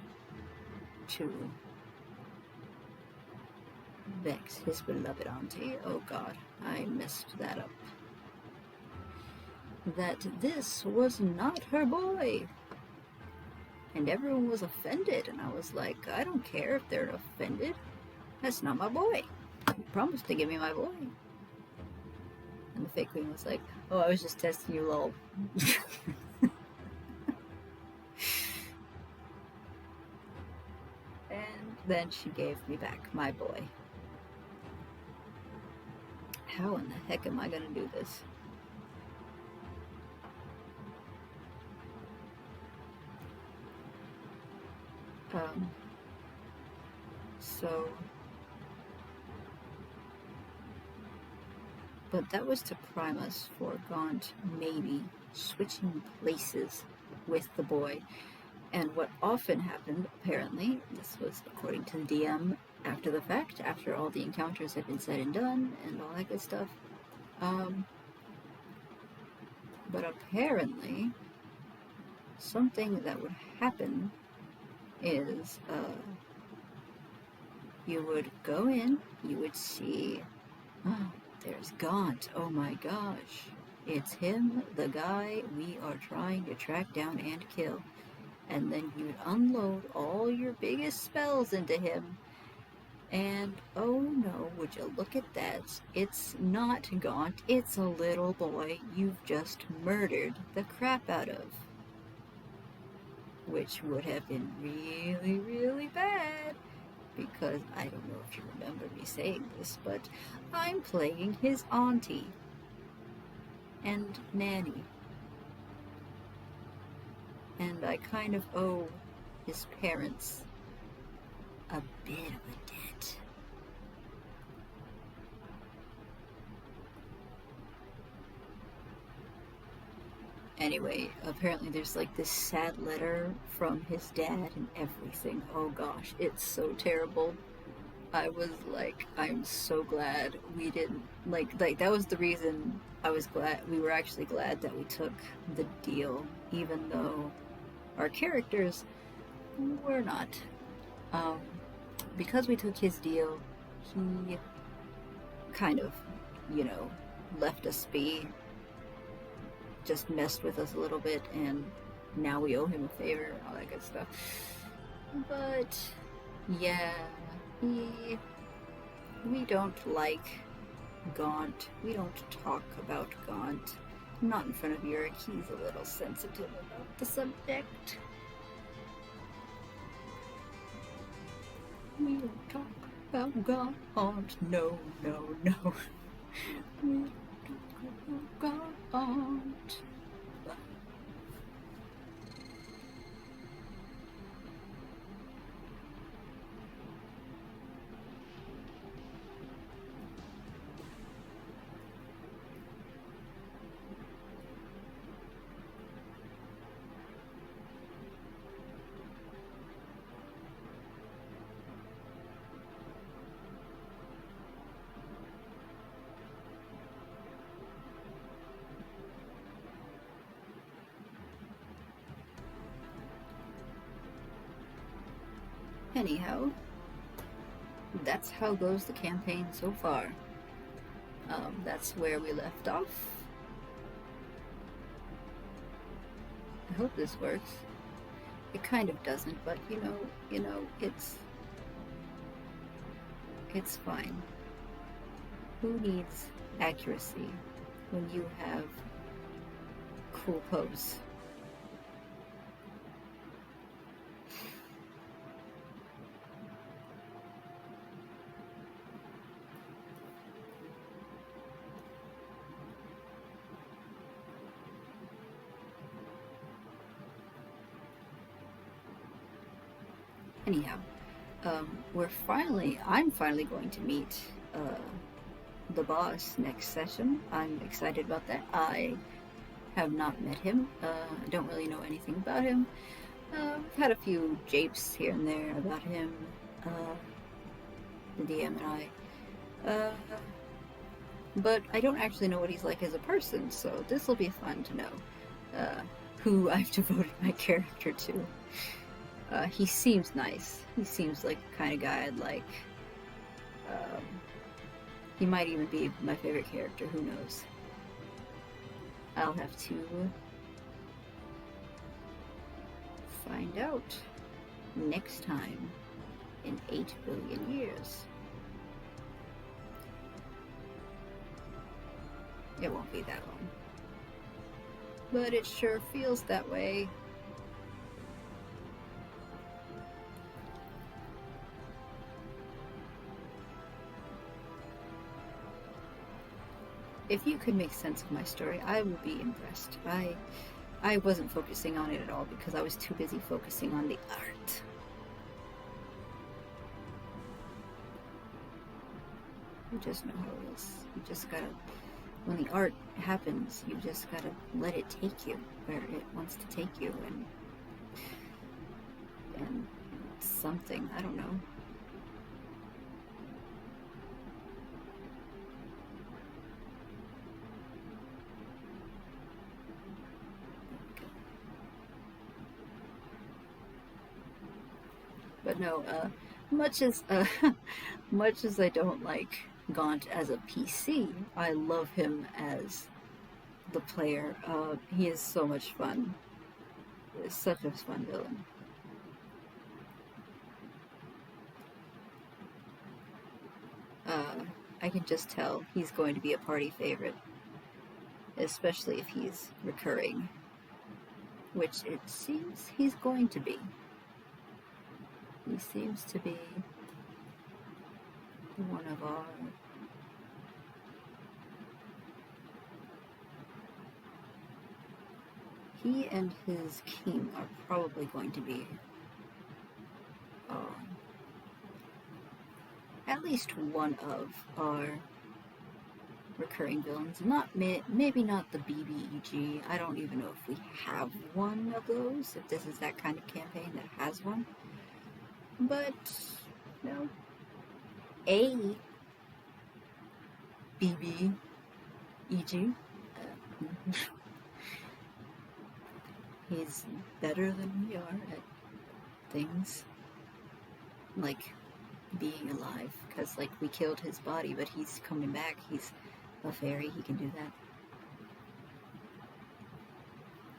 to Vex, his beloved auntie, oh god, I messed that up, that this was not her boy. And everyone was offended, and I was like, I don't care if they're offended. That's not my boy. You promised to give me my boy. And the fake queen was like, oh, I was just testing you, lol. And then she gave me back my boy. How in the heck am I gonna do this? But that was to prime us for Gaunt maybe switching places with the boy. And what often happened, apparently, this was according to the DM after the fact, after all the encounters had been said and done, and all that good stuff. But apparently, something that would happen is you would go in, you would see, oh, there's Gaunt, oh my gosh, it's him, the guy we are trying to track down and kill. And then you'd unload all your biggest spells into him, and oh no, would you look at that, it's not Gaunt, it's a little boy you've just murdered the crap out of. Which would have been really, really bad, because I don't know if you remember me saying this, but I'm playing his auntie and nanny. And I kind of owe his parents a bit of a debt. Anyway, apparently there's like this sad letter from his dad and everything. Oh gosh, it's so terrible. I was like, I'm so glad we didn't, like that was the reason I was glad, we were actually glad that we took the deal, even though our characters were not. Because we took his deal, he kind of, left us be, just messed with us a little bit, and now we owe him a favor, all that good stuff. But yeah, we don't like Gaunt. We don't talk about Gaunt. Not in front of Yurik. He's a little sensitive about the subject. We don't talk about Gaunt. No, no, no. We don't talk about Gaunt. Anyhow, that's how goes the campaign so far. That's where we left off. I hope this works. It kind of doesn't, but it's fine. Who needs accuracy when you have cool pose? Anyhow, I'm finally going to meet the boss next session. I'm excited about that. I have not met him. I don't really know anything about him. I've had a few japes here and there about him, uh, the DM and I. But I don't actually know what he's like as a person, so this will be fun to know uh, who I've devoted my character to. He seems nice. He seems like the kind of guy I'd like. Um, he might even be my favorite character, who knows. I'll have to find out next time in 8 billion years. It won't be that long. But it sure feels that way. If you could make sense of my story, I would be impressed. I wasn't focusing on it at all because I was too busy focusing on the art. You just know how it is. You just gotta, when the art happens, you just gotta let it take you where it wants to take you, and something, I don't know. But no, much as much as I don't like Gaunt as a PC, I love him as the player. He is so much fun. He's such a fun villain. I can just tell he's going to be a party favorite, especially if he's recurring, which it seems he's going to be. He seems to be one of our he and his king are probably going to be at least one of our recurring villains. Maybe not the BBEG. I don't even know if we have one of those, if this is that kind of campaign that has one. But, no. A BBEG. He's better than we are at things. Like being alive, because like we killed his body, but he's coming back. He's a fairy, he can do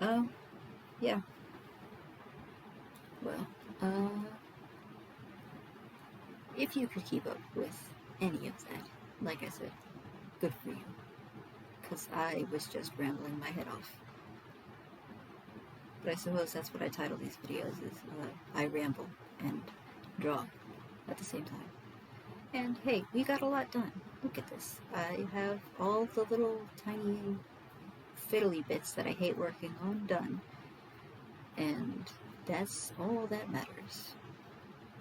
that. Yeah. Well, if you could keep up with any of that, like I said, good for you. Because I was just rambling my head off. But I suppose that's what I title these videos, is I ramble and draw at the same time. And hey, we got a lot done. Look at this. I have all the little tiny fiddly bits that I hate working on done. And that's all that matters,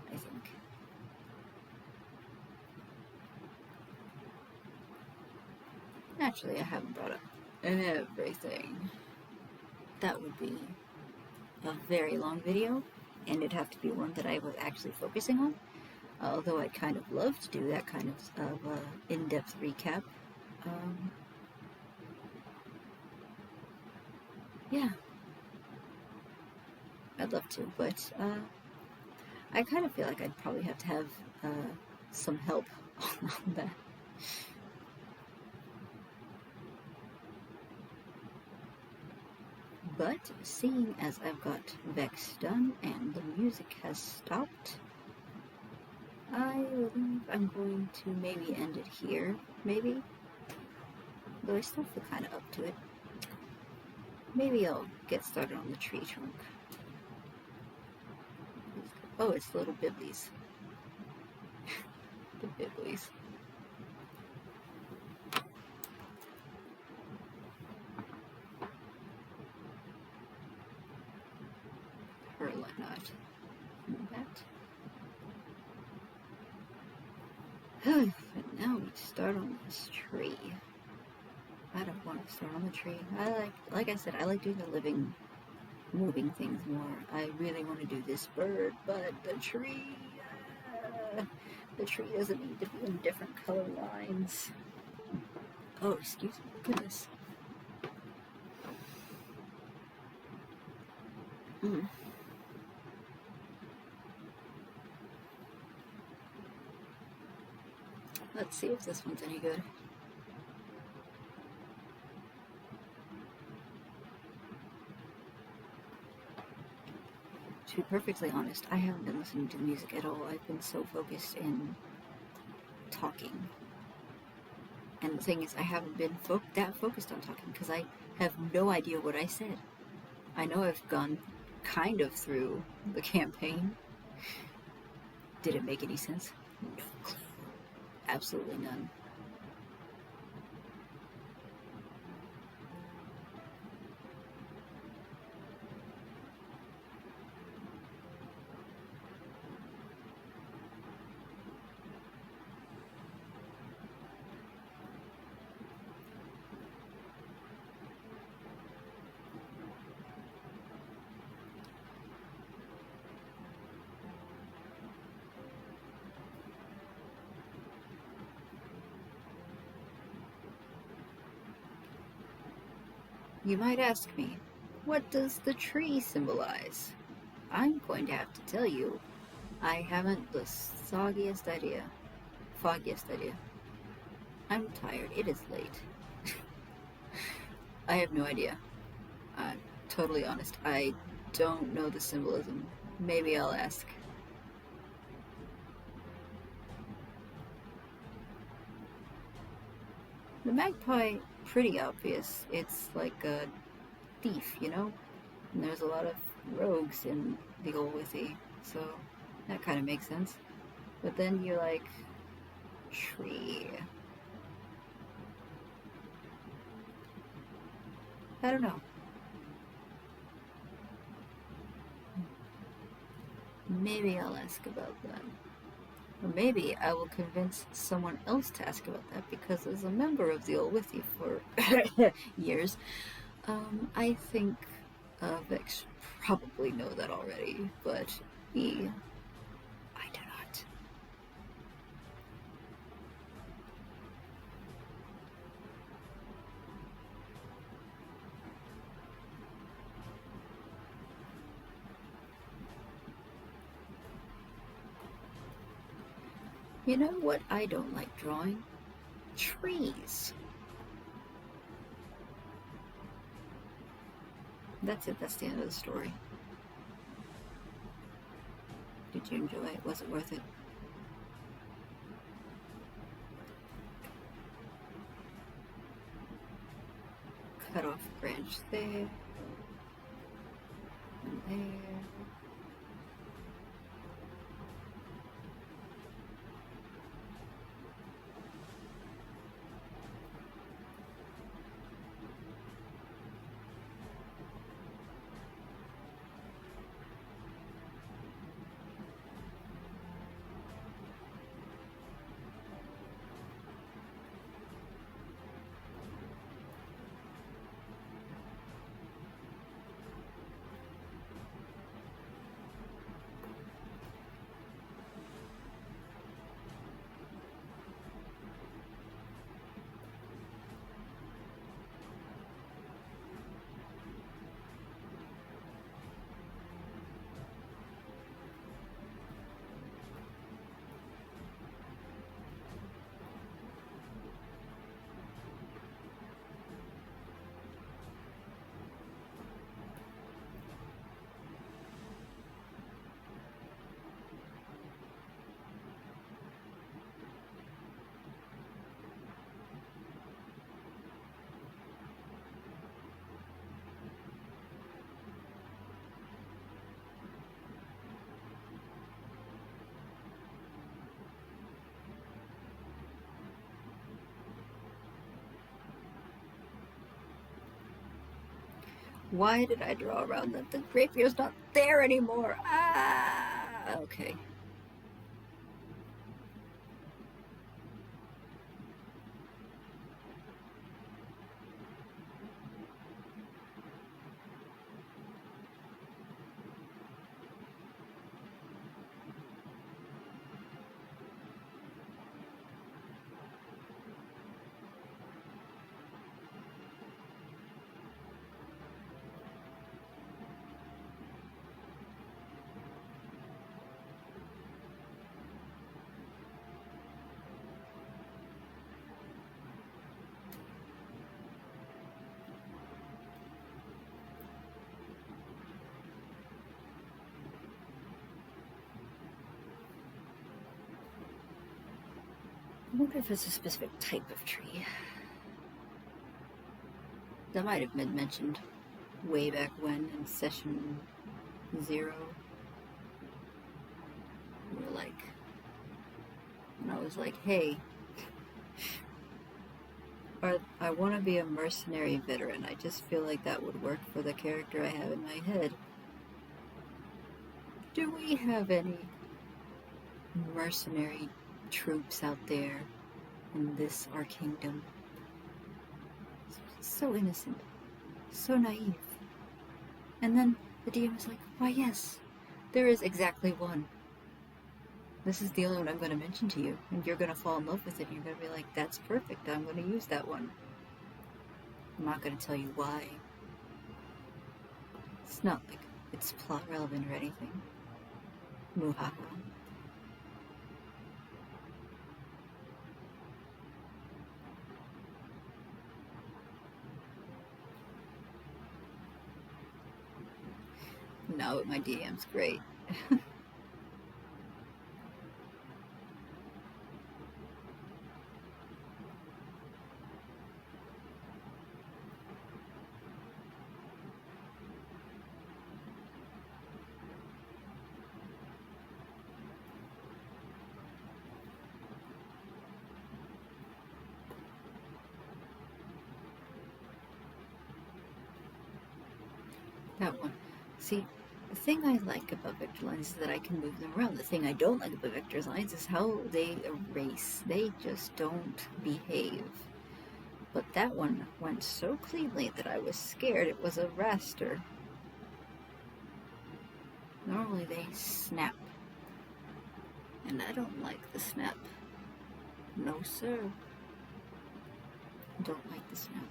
I think. Naturally, I haven't brought up everything. That would be a very long video, and it'd have to be one that I was actually focusing on. Although I'd kind of love to do that kind of in-depth recap. Yeah. I'd love to, but I kind of feel like I'd probably have to have some help on that. But seeing as I've got Vex done and the music has stopped, I believe I'm going to maybe end it here, maybe. Though I still feel kind of up to it. Maybe I'll get started on the tree trunk. Oh, it's little Bibblies. The Bibblies. Her not. That. And now we start on this tree. I don't want to start on the tree. Like I said, I like doing the living, moving things more. I really want to do this bird, but uh, the tree doesn't need to be in different color lines. Oh, excuse me, goodness. Mm. Let's see if this one's any good. To be perfectly honest, I haven't been listening to the music at all. I've been so focused in talking. And the thing is, I haven't been that focused on talking because I have no idea what I said. I know I've gone kind of through the campaign. Did it make any sense? No clue. Absolutely none. You might ask me, what does the tree symbolize? I'm going to have to tell you, I haven't the foggiest idea. I'm tired. It is late. I have no idea. I'm totally honest. I don't know the symbolism. Maybe I'll ask. The magpie, pretty obvious. It's like a thief, you know? And there's a lot of rogues in the old withy, so that kind of makes sense. But then you're like, tree. I don't know. Maybe I'll ask about that. Or maybe I will convince someone else to ask about that because as a member of the old withy for years, I think Vex probably know that already, but me, I do not. You know what I don't like drawing? Trees. That's it, that's the end of the story. Did you enjoy it? Was it worth it? Cut off branch there, and there. Why did I draw around that? The rapier's not there anymore. Ah, okay. wonder if it's a specific type of tree. That might have been mentioned way back when in session 0. We were like, and I was like, hey, I want to be a mercenary veteran. I just feel like that would work for the character I have in my head. Do we have any mercenary troops out there in this our kingdom? So innocent, so naive. And then the DM was like, why yes, there is exactly one. This is the only one I'm going to mention to you, and you're going to fall in love with it, and you're going to be like, that's perfect, I'm going to use that one. I'm not going to tell you why. It's not like it's plot relevant or anything. Muhaha. No, my DM's great. That one. See, the thing I like about vector lines is that I can move them around. The thing I don't like about vector lines is how they erase. They just don't behave. But that one went so cleanly that I was scared it was a raster. Normally they snap. And I don't like the snap. No, sir. I don't like the snap.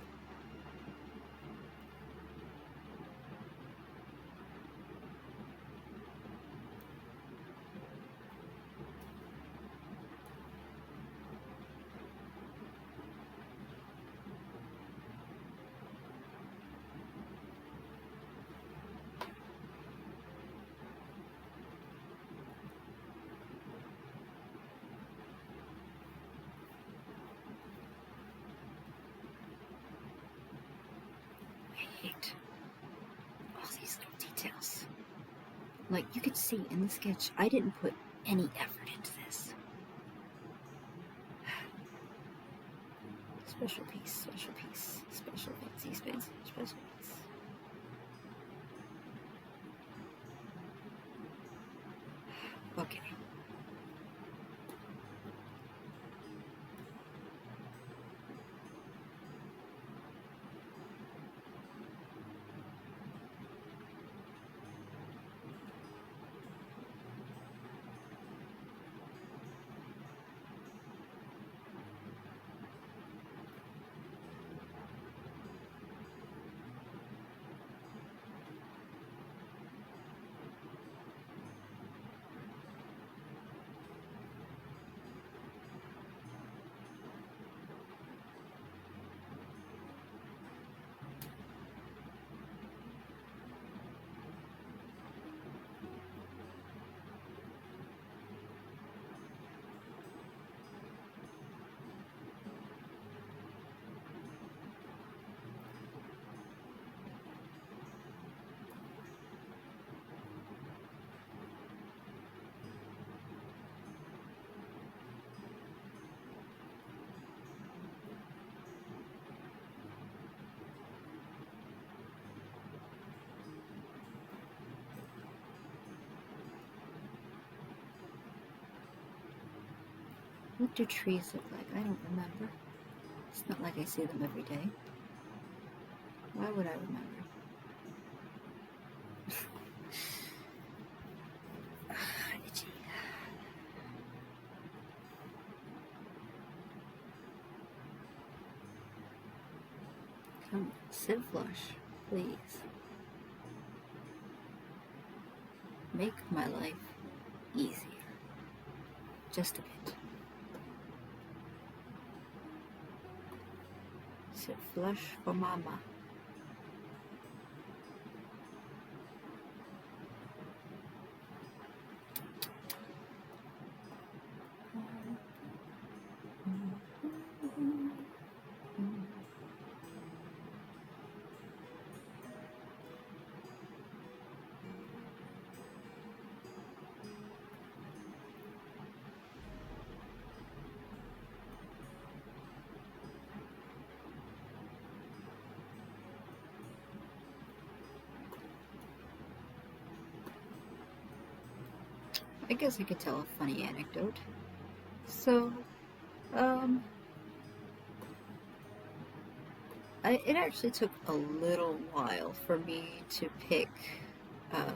I hate all these little details. Like, you could see in the sketch, I didn't put any effort into this. Special piece, special piece, special fancy space, special piece. Okay. What do trees look like? I don't remember. It's not like I see them every day. Why would I remember? Itchy. Come on, sit flush, please. Make my life easier. Just a bit. Sit flush for mama. I guess I could tell a funny anecdote. So, um, it actually took a little while for me to pick uh,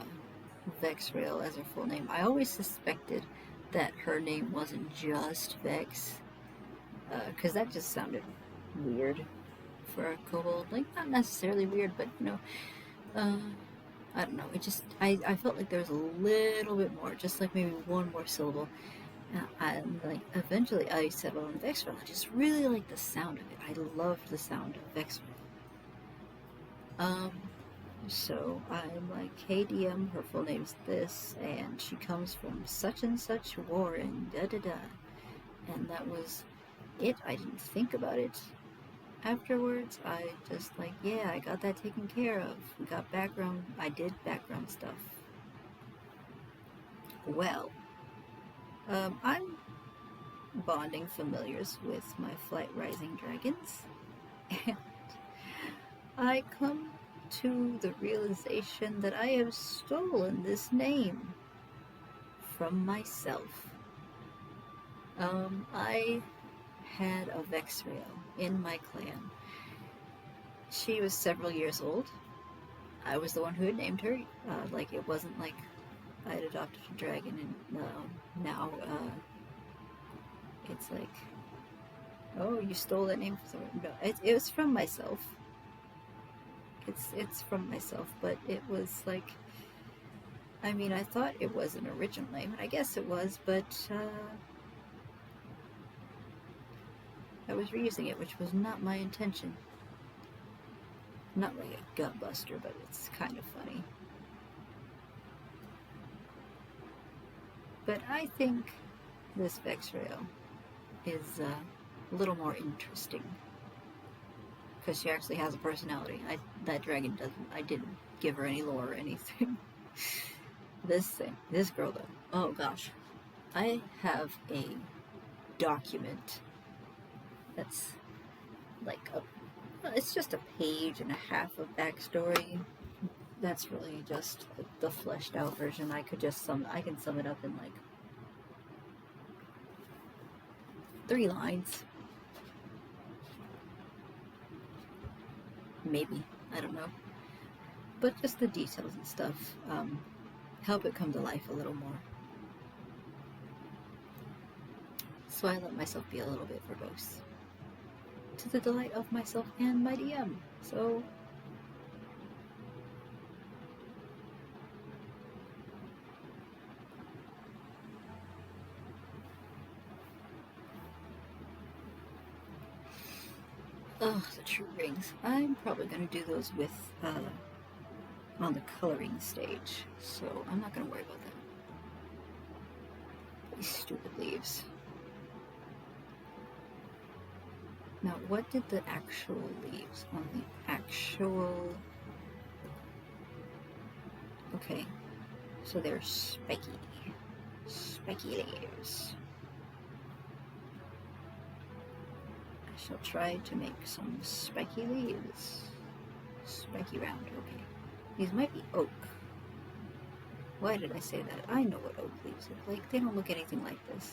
Vexrael as her full name. I always suspected that her name wasn't just Vex, because that just sounded weird for a kobold. Like, not necessarily weird, but uh, I don't know. I felt like there was a little bit more, just like maybe one more syllable. And like, eventually I settled on Vexrael. I just really like the sound of it. I loved the sound of Vexrael. Um, so I'm like, hey DM, her full name's this, and she comes from such and such war and da da da. And that was it. I didn't think about it afterwards. I just like, yeah, I got that taken care of. We got background, I did background stuff. Well, I'm bonding familiars with my flight rising dragons, and I come to the realization that I have stolen this name from myself. I had a Vexrael in my clan. She was several years old. I was the one who had named her. Like, it wasn't like I'd adopted a dragon and now it's like, oh, you stole that name from someone. No, it was from myself. It's from myself, but it was like, I mean, I thought it was an original name, and I guess it was, but I was reusing it, which was not my intention. Not like a gut buster, but it's kind of funny. But I think this Vexrael is a little more interesting because she actually has a personality. That dragon doesn't. I didn't give her any lore or anything. This girl though. Oh gosh, I have a document that's like it's just a page and a half of backstory. That's really just the fleshed out version. I can sum it up in like 3 lines, maybe. I don't know, but just the details and stuff help it come to life a little more. So I let myself be a little bit verbose, to the delight of myself and my DM. So oh, the true rings. I'm probably going to do those with on the coloring stage, so I'm not going to worry about that. These stupid leaves. Now, what did the actual leaves on the actual... Okay, so they're spiky. Spiky leaves. I shall try to make some spiky leaves. Spiky round, okay. These might be oak. Why did I say that? I know what oak leaves look like. They don't look anything like this.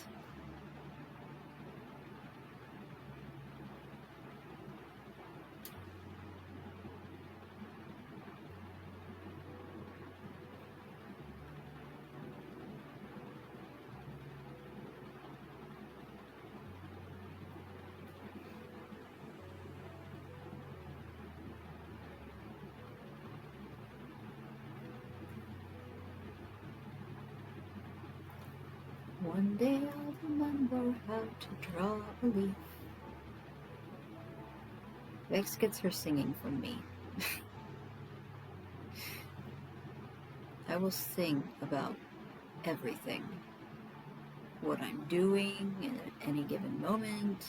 One day I'll remember how to draw a leaf. Vex gets her singing from me. I will sing about everything. What I'm doing at any given moment.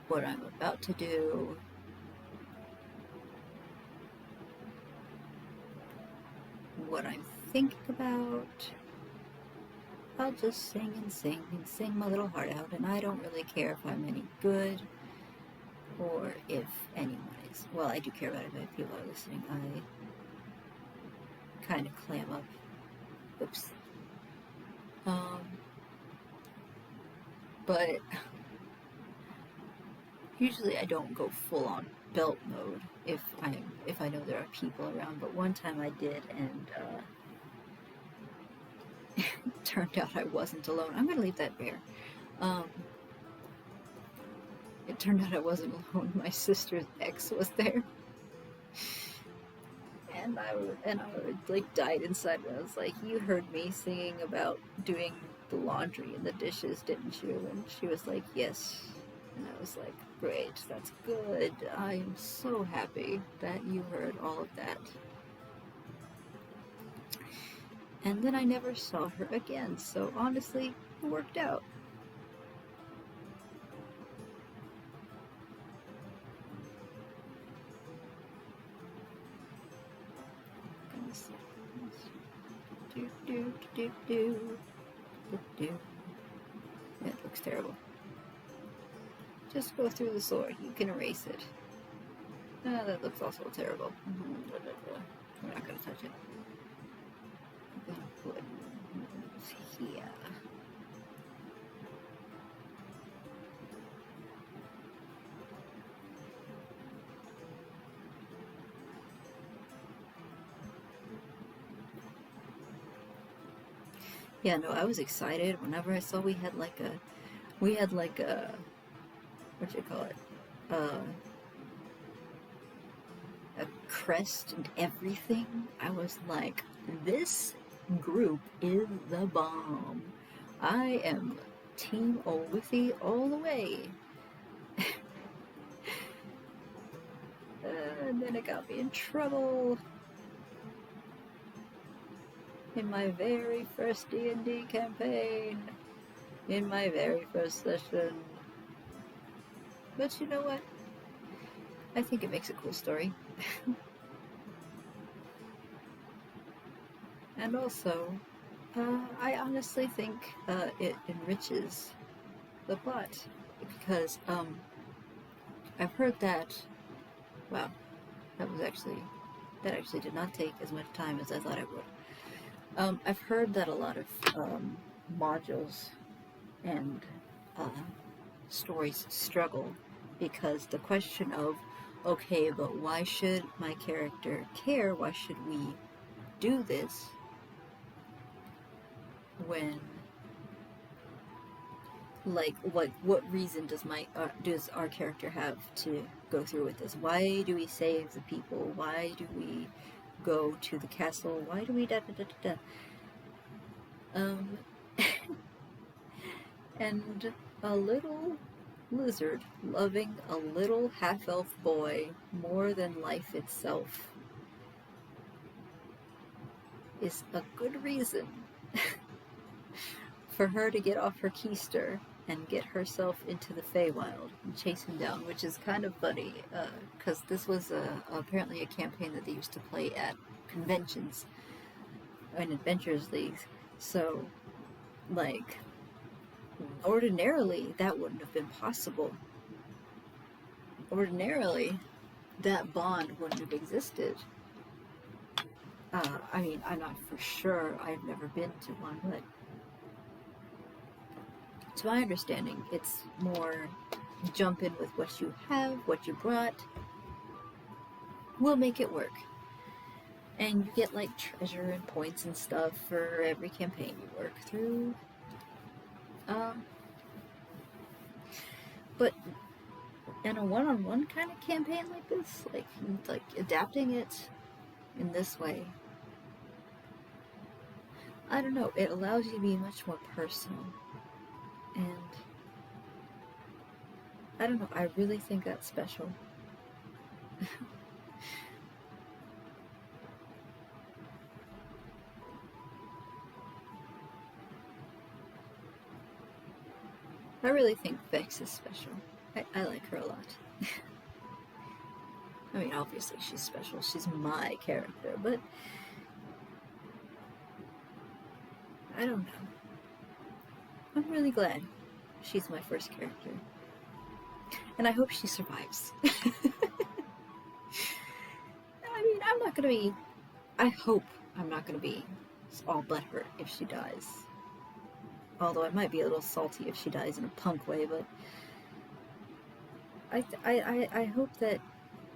What I'm about to do. What I'm thinking about. I'll just sing and sing and sing my little heart out, and I don't really care if I'm any good or if anyone is. Well, I do care about it if people are listening. I kind of clam up Oops. But usually I don't go full on belt mode if I know there are people around. But one time I did, and it turned out I wasn't alone. I'm gonna leave that there. Um, it turned out I wasn't alone. My sister's ex was there, and I like died inside. I was like, "You heard me singing about doing the laundry and the dishes, didn't you?" And she was like, "Yes." And I was like, "Great, that's good. I am so happy that you heard all of that." And then I never saw her again, so honestly, it worked out. Do, do, do, do, do, do. It looks terrible. Just go through the sword. You can erase it. That looks also terrible. We're not going to touch it. I'm going to put it here. Yeah, no, I was excited whenever I saw we had like a, what you call it, a crest and everything. I was like, this group is the bomb. I am Team Olwithy all the way. And then it got me in trouble. In my very first D&D campaign. In my very first session. But you know what? I think it makes a cool story. And also, I honestly think it enriches the plot. Because I've heard that, wow, that actually did not take as much time as I thought it would. I've heard that a lot of modules and stories struggle because the question of, okay, but why should my character care? Why should we do this when, like, what reason does our character have to go through with this? Why do we save the people? Why do we go to the castle? Why do we da da da da da? And a little lizard loving a little half-elf boy more than life itself is a good reason for her to get off her keister and get herself into the Feywild and chase him down, which is kind of funny, because this was apparently a campaign that they used to play at conventions and adventures leagues. So, like, ordinarily that wouldn't have been possible. Ordinarily, that bond wouldn't have existed. I mean, I'm not for sure. I've never been to one, but to my understanding, it's more jump in with what you have, what you brought. We'll make it work. And you get like treasure and points and stuff for every campaign you work through. But in a one-on-one kind of campaign like this, like adapting it in this way, I don't know, it allows you to be much more personal. And I don't know, I really think that's special. I really think Vex is special. I like her a lot. I mean, obviously she's special. She's my character, but I don't know. I'm really glad she's my first character. And I hope she survives. I mean, I hope I'm not gonna be all butthurt if she dies. Although I might be a little salty if she dies in a punk way, but I hope that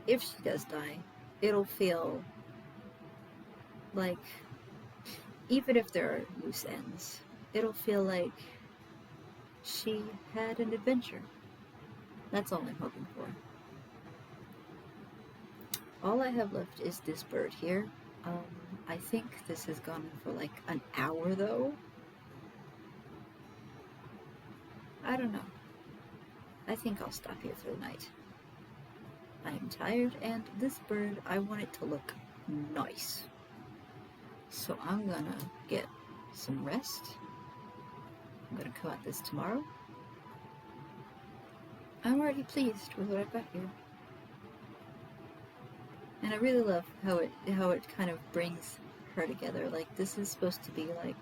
if she does die, it'll feel like, even if there are loose ends, it'll feel like she had an adventure. That's all I'm hoping for. All I have left is this bird here. I think this has gone for like an hour though. I don't know. I think I'll stop here for the night. I am tired, and this bird, I want it to look nice. So I'm gonna get some rest. I'm gonna come at this tomorrow. I'm already pleased with what I've got here. And I really love how it kind of brings her together. Like, this is supposed to be like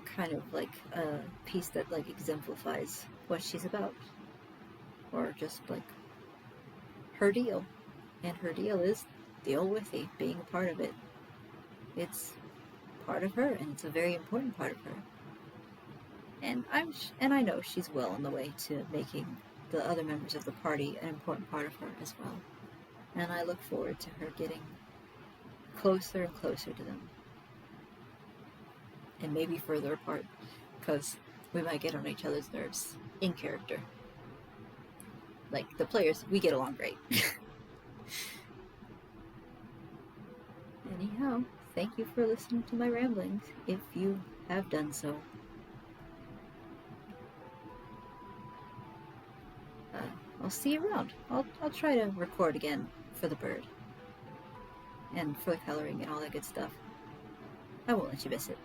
kind of like a piece that like exemplifies what she's about, or just like her deal. And her deal is the old Withy, being a part of it. It's part of her, and it's a very important part of her. And I know she's well on the way to making the other members of the party an important part of her as well. And I look forward to her getting closer and closer to them. And maybe further apart, because we might get on each other's nerves in character. Like, the players, we get along great. Anyhow, thank you for listening to my ramblings, if you have done so. I'll see you around. I'll try to record again for the bird. And for the coloring and all that good stuff. I won't let you miss it.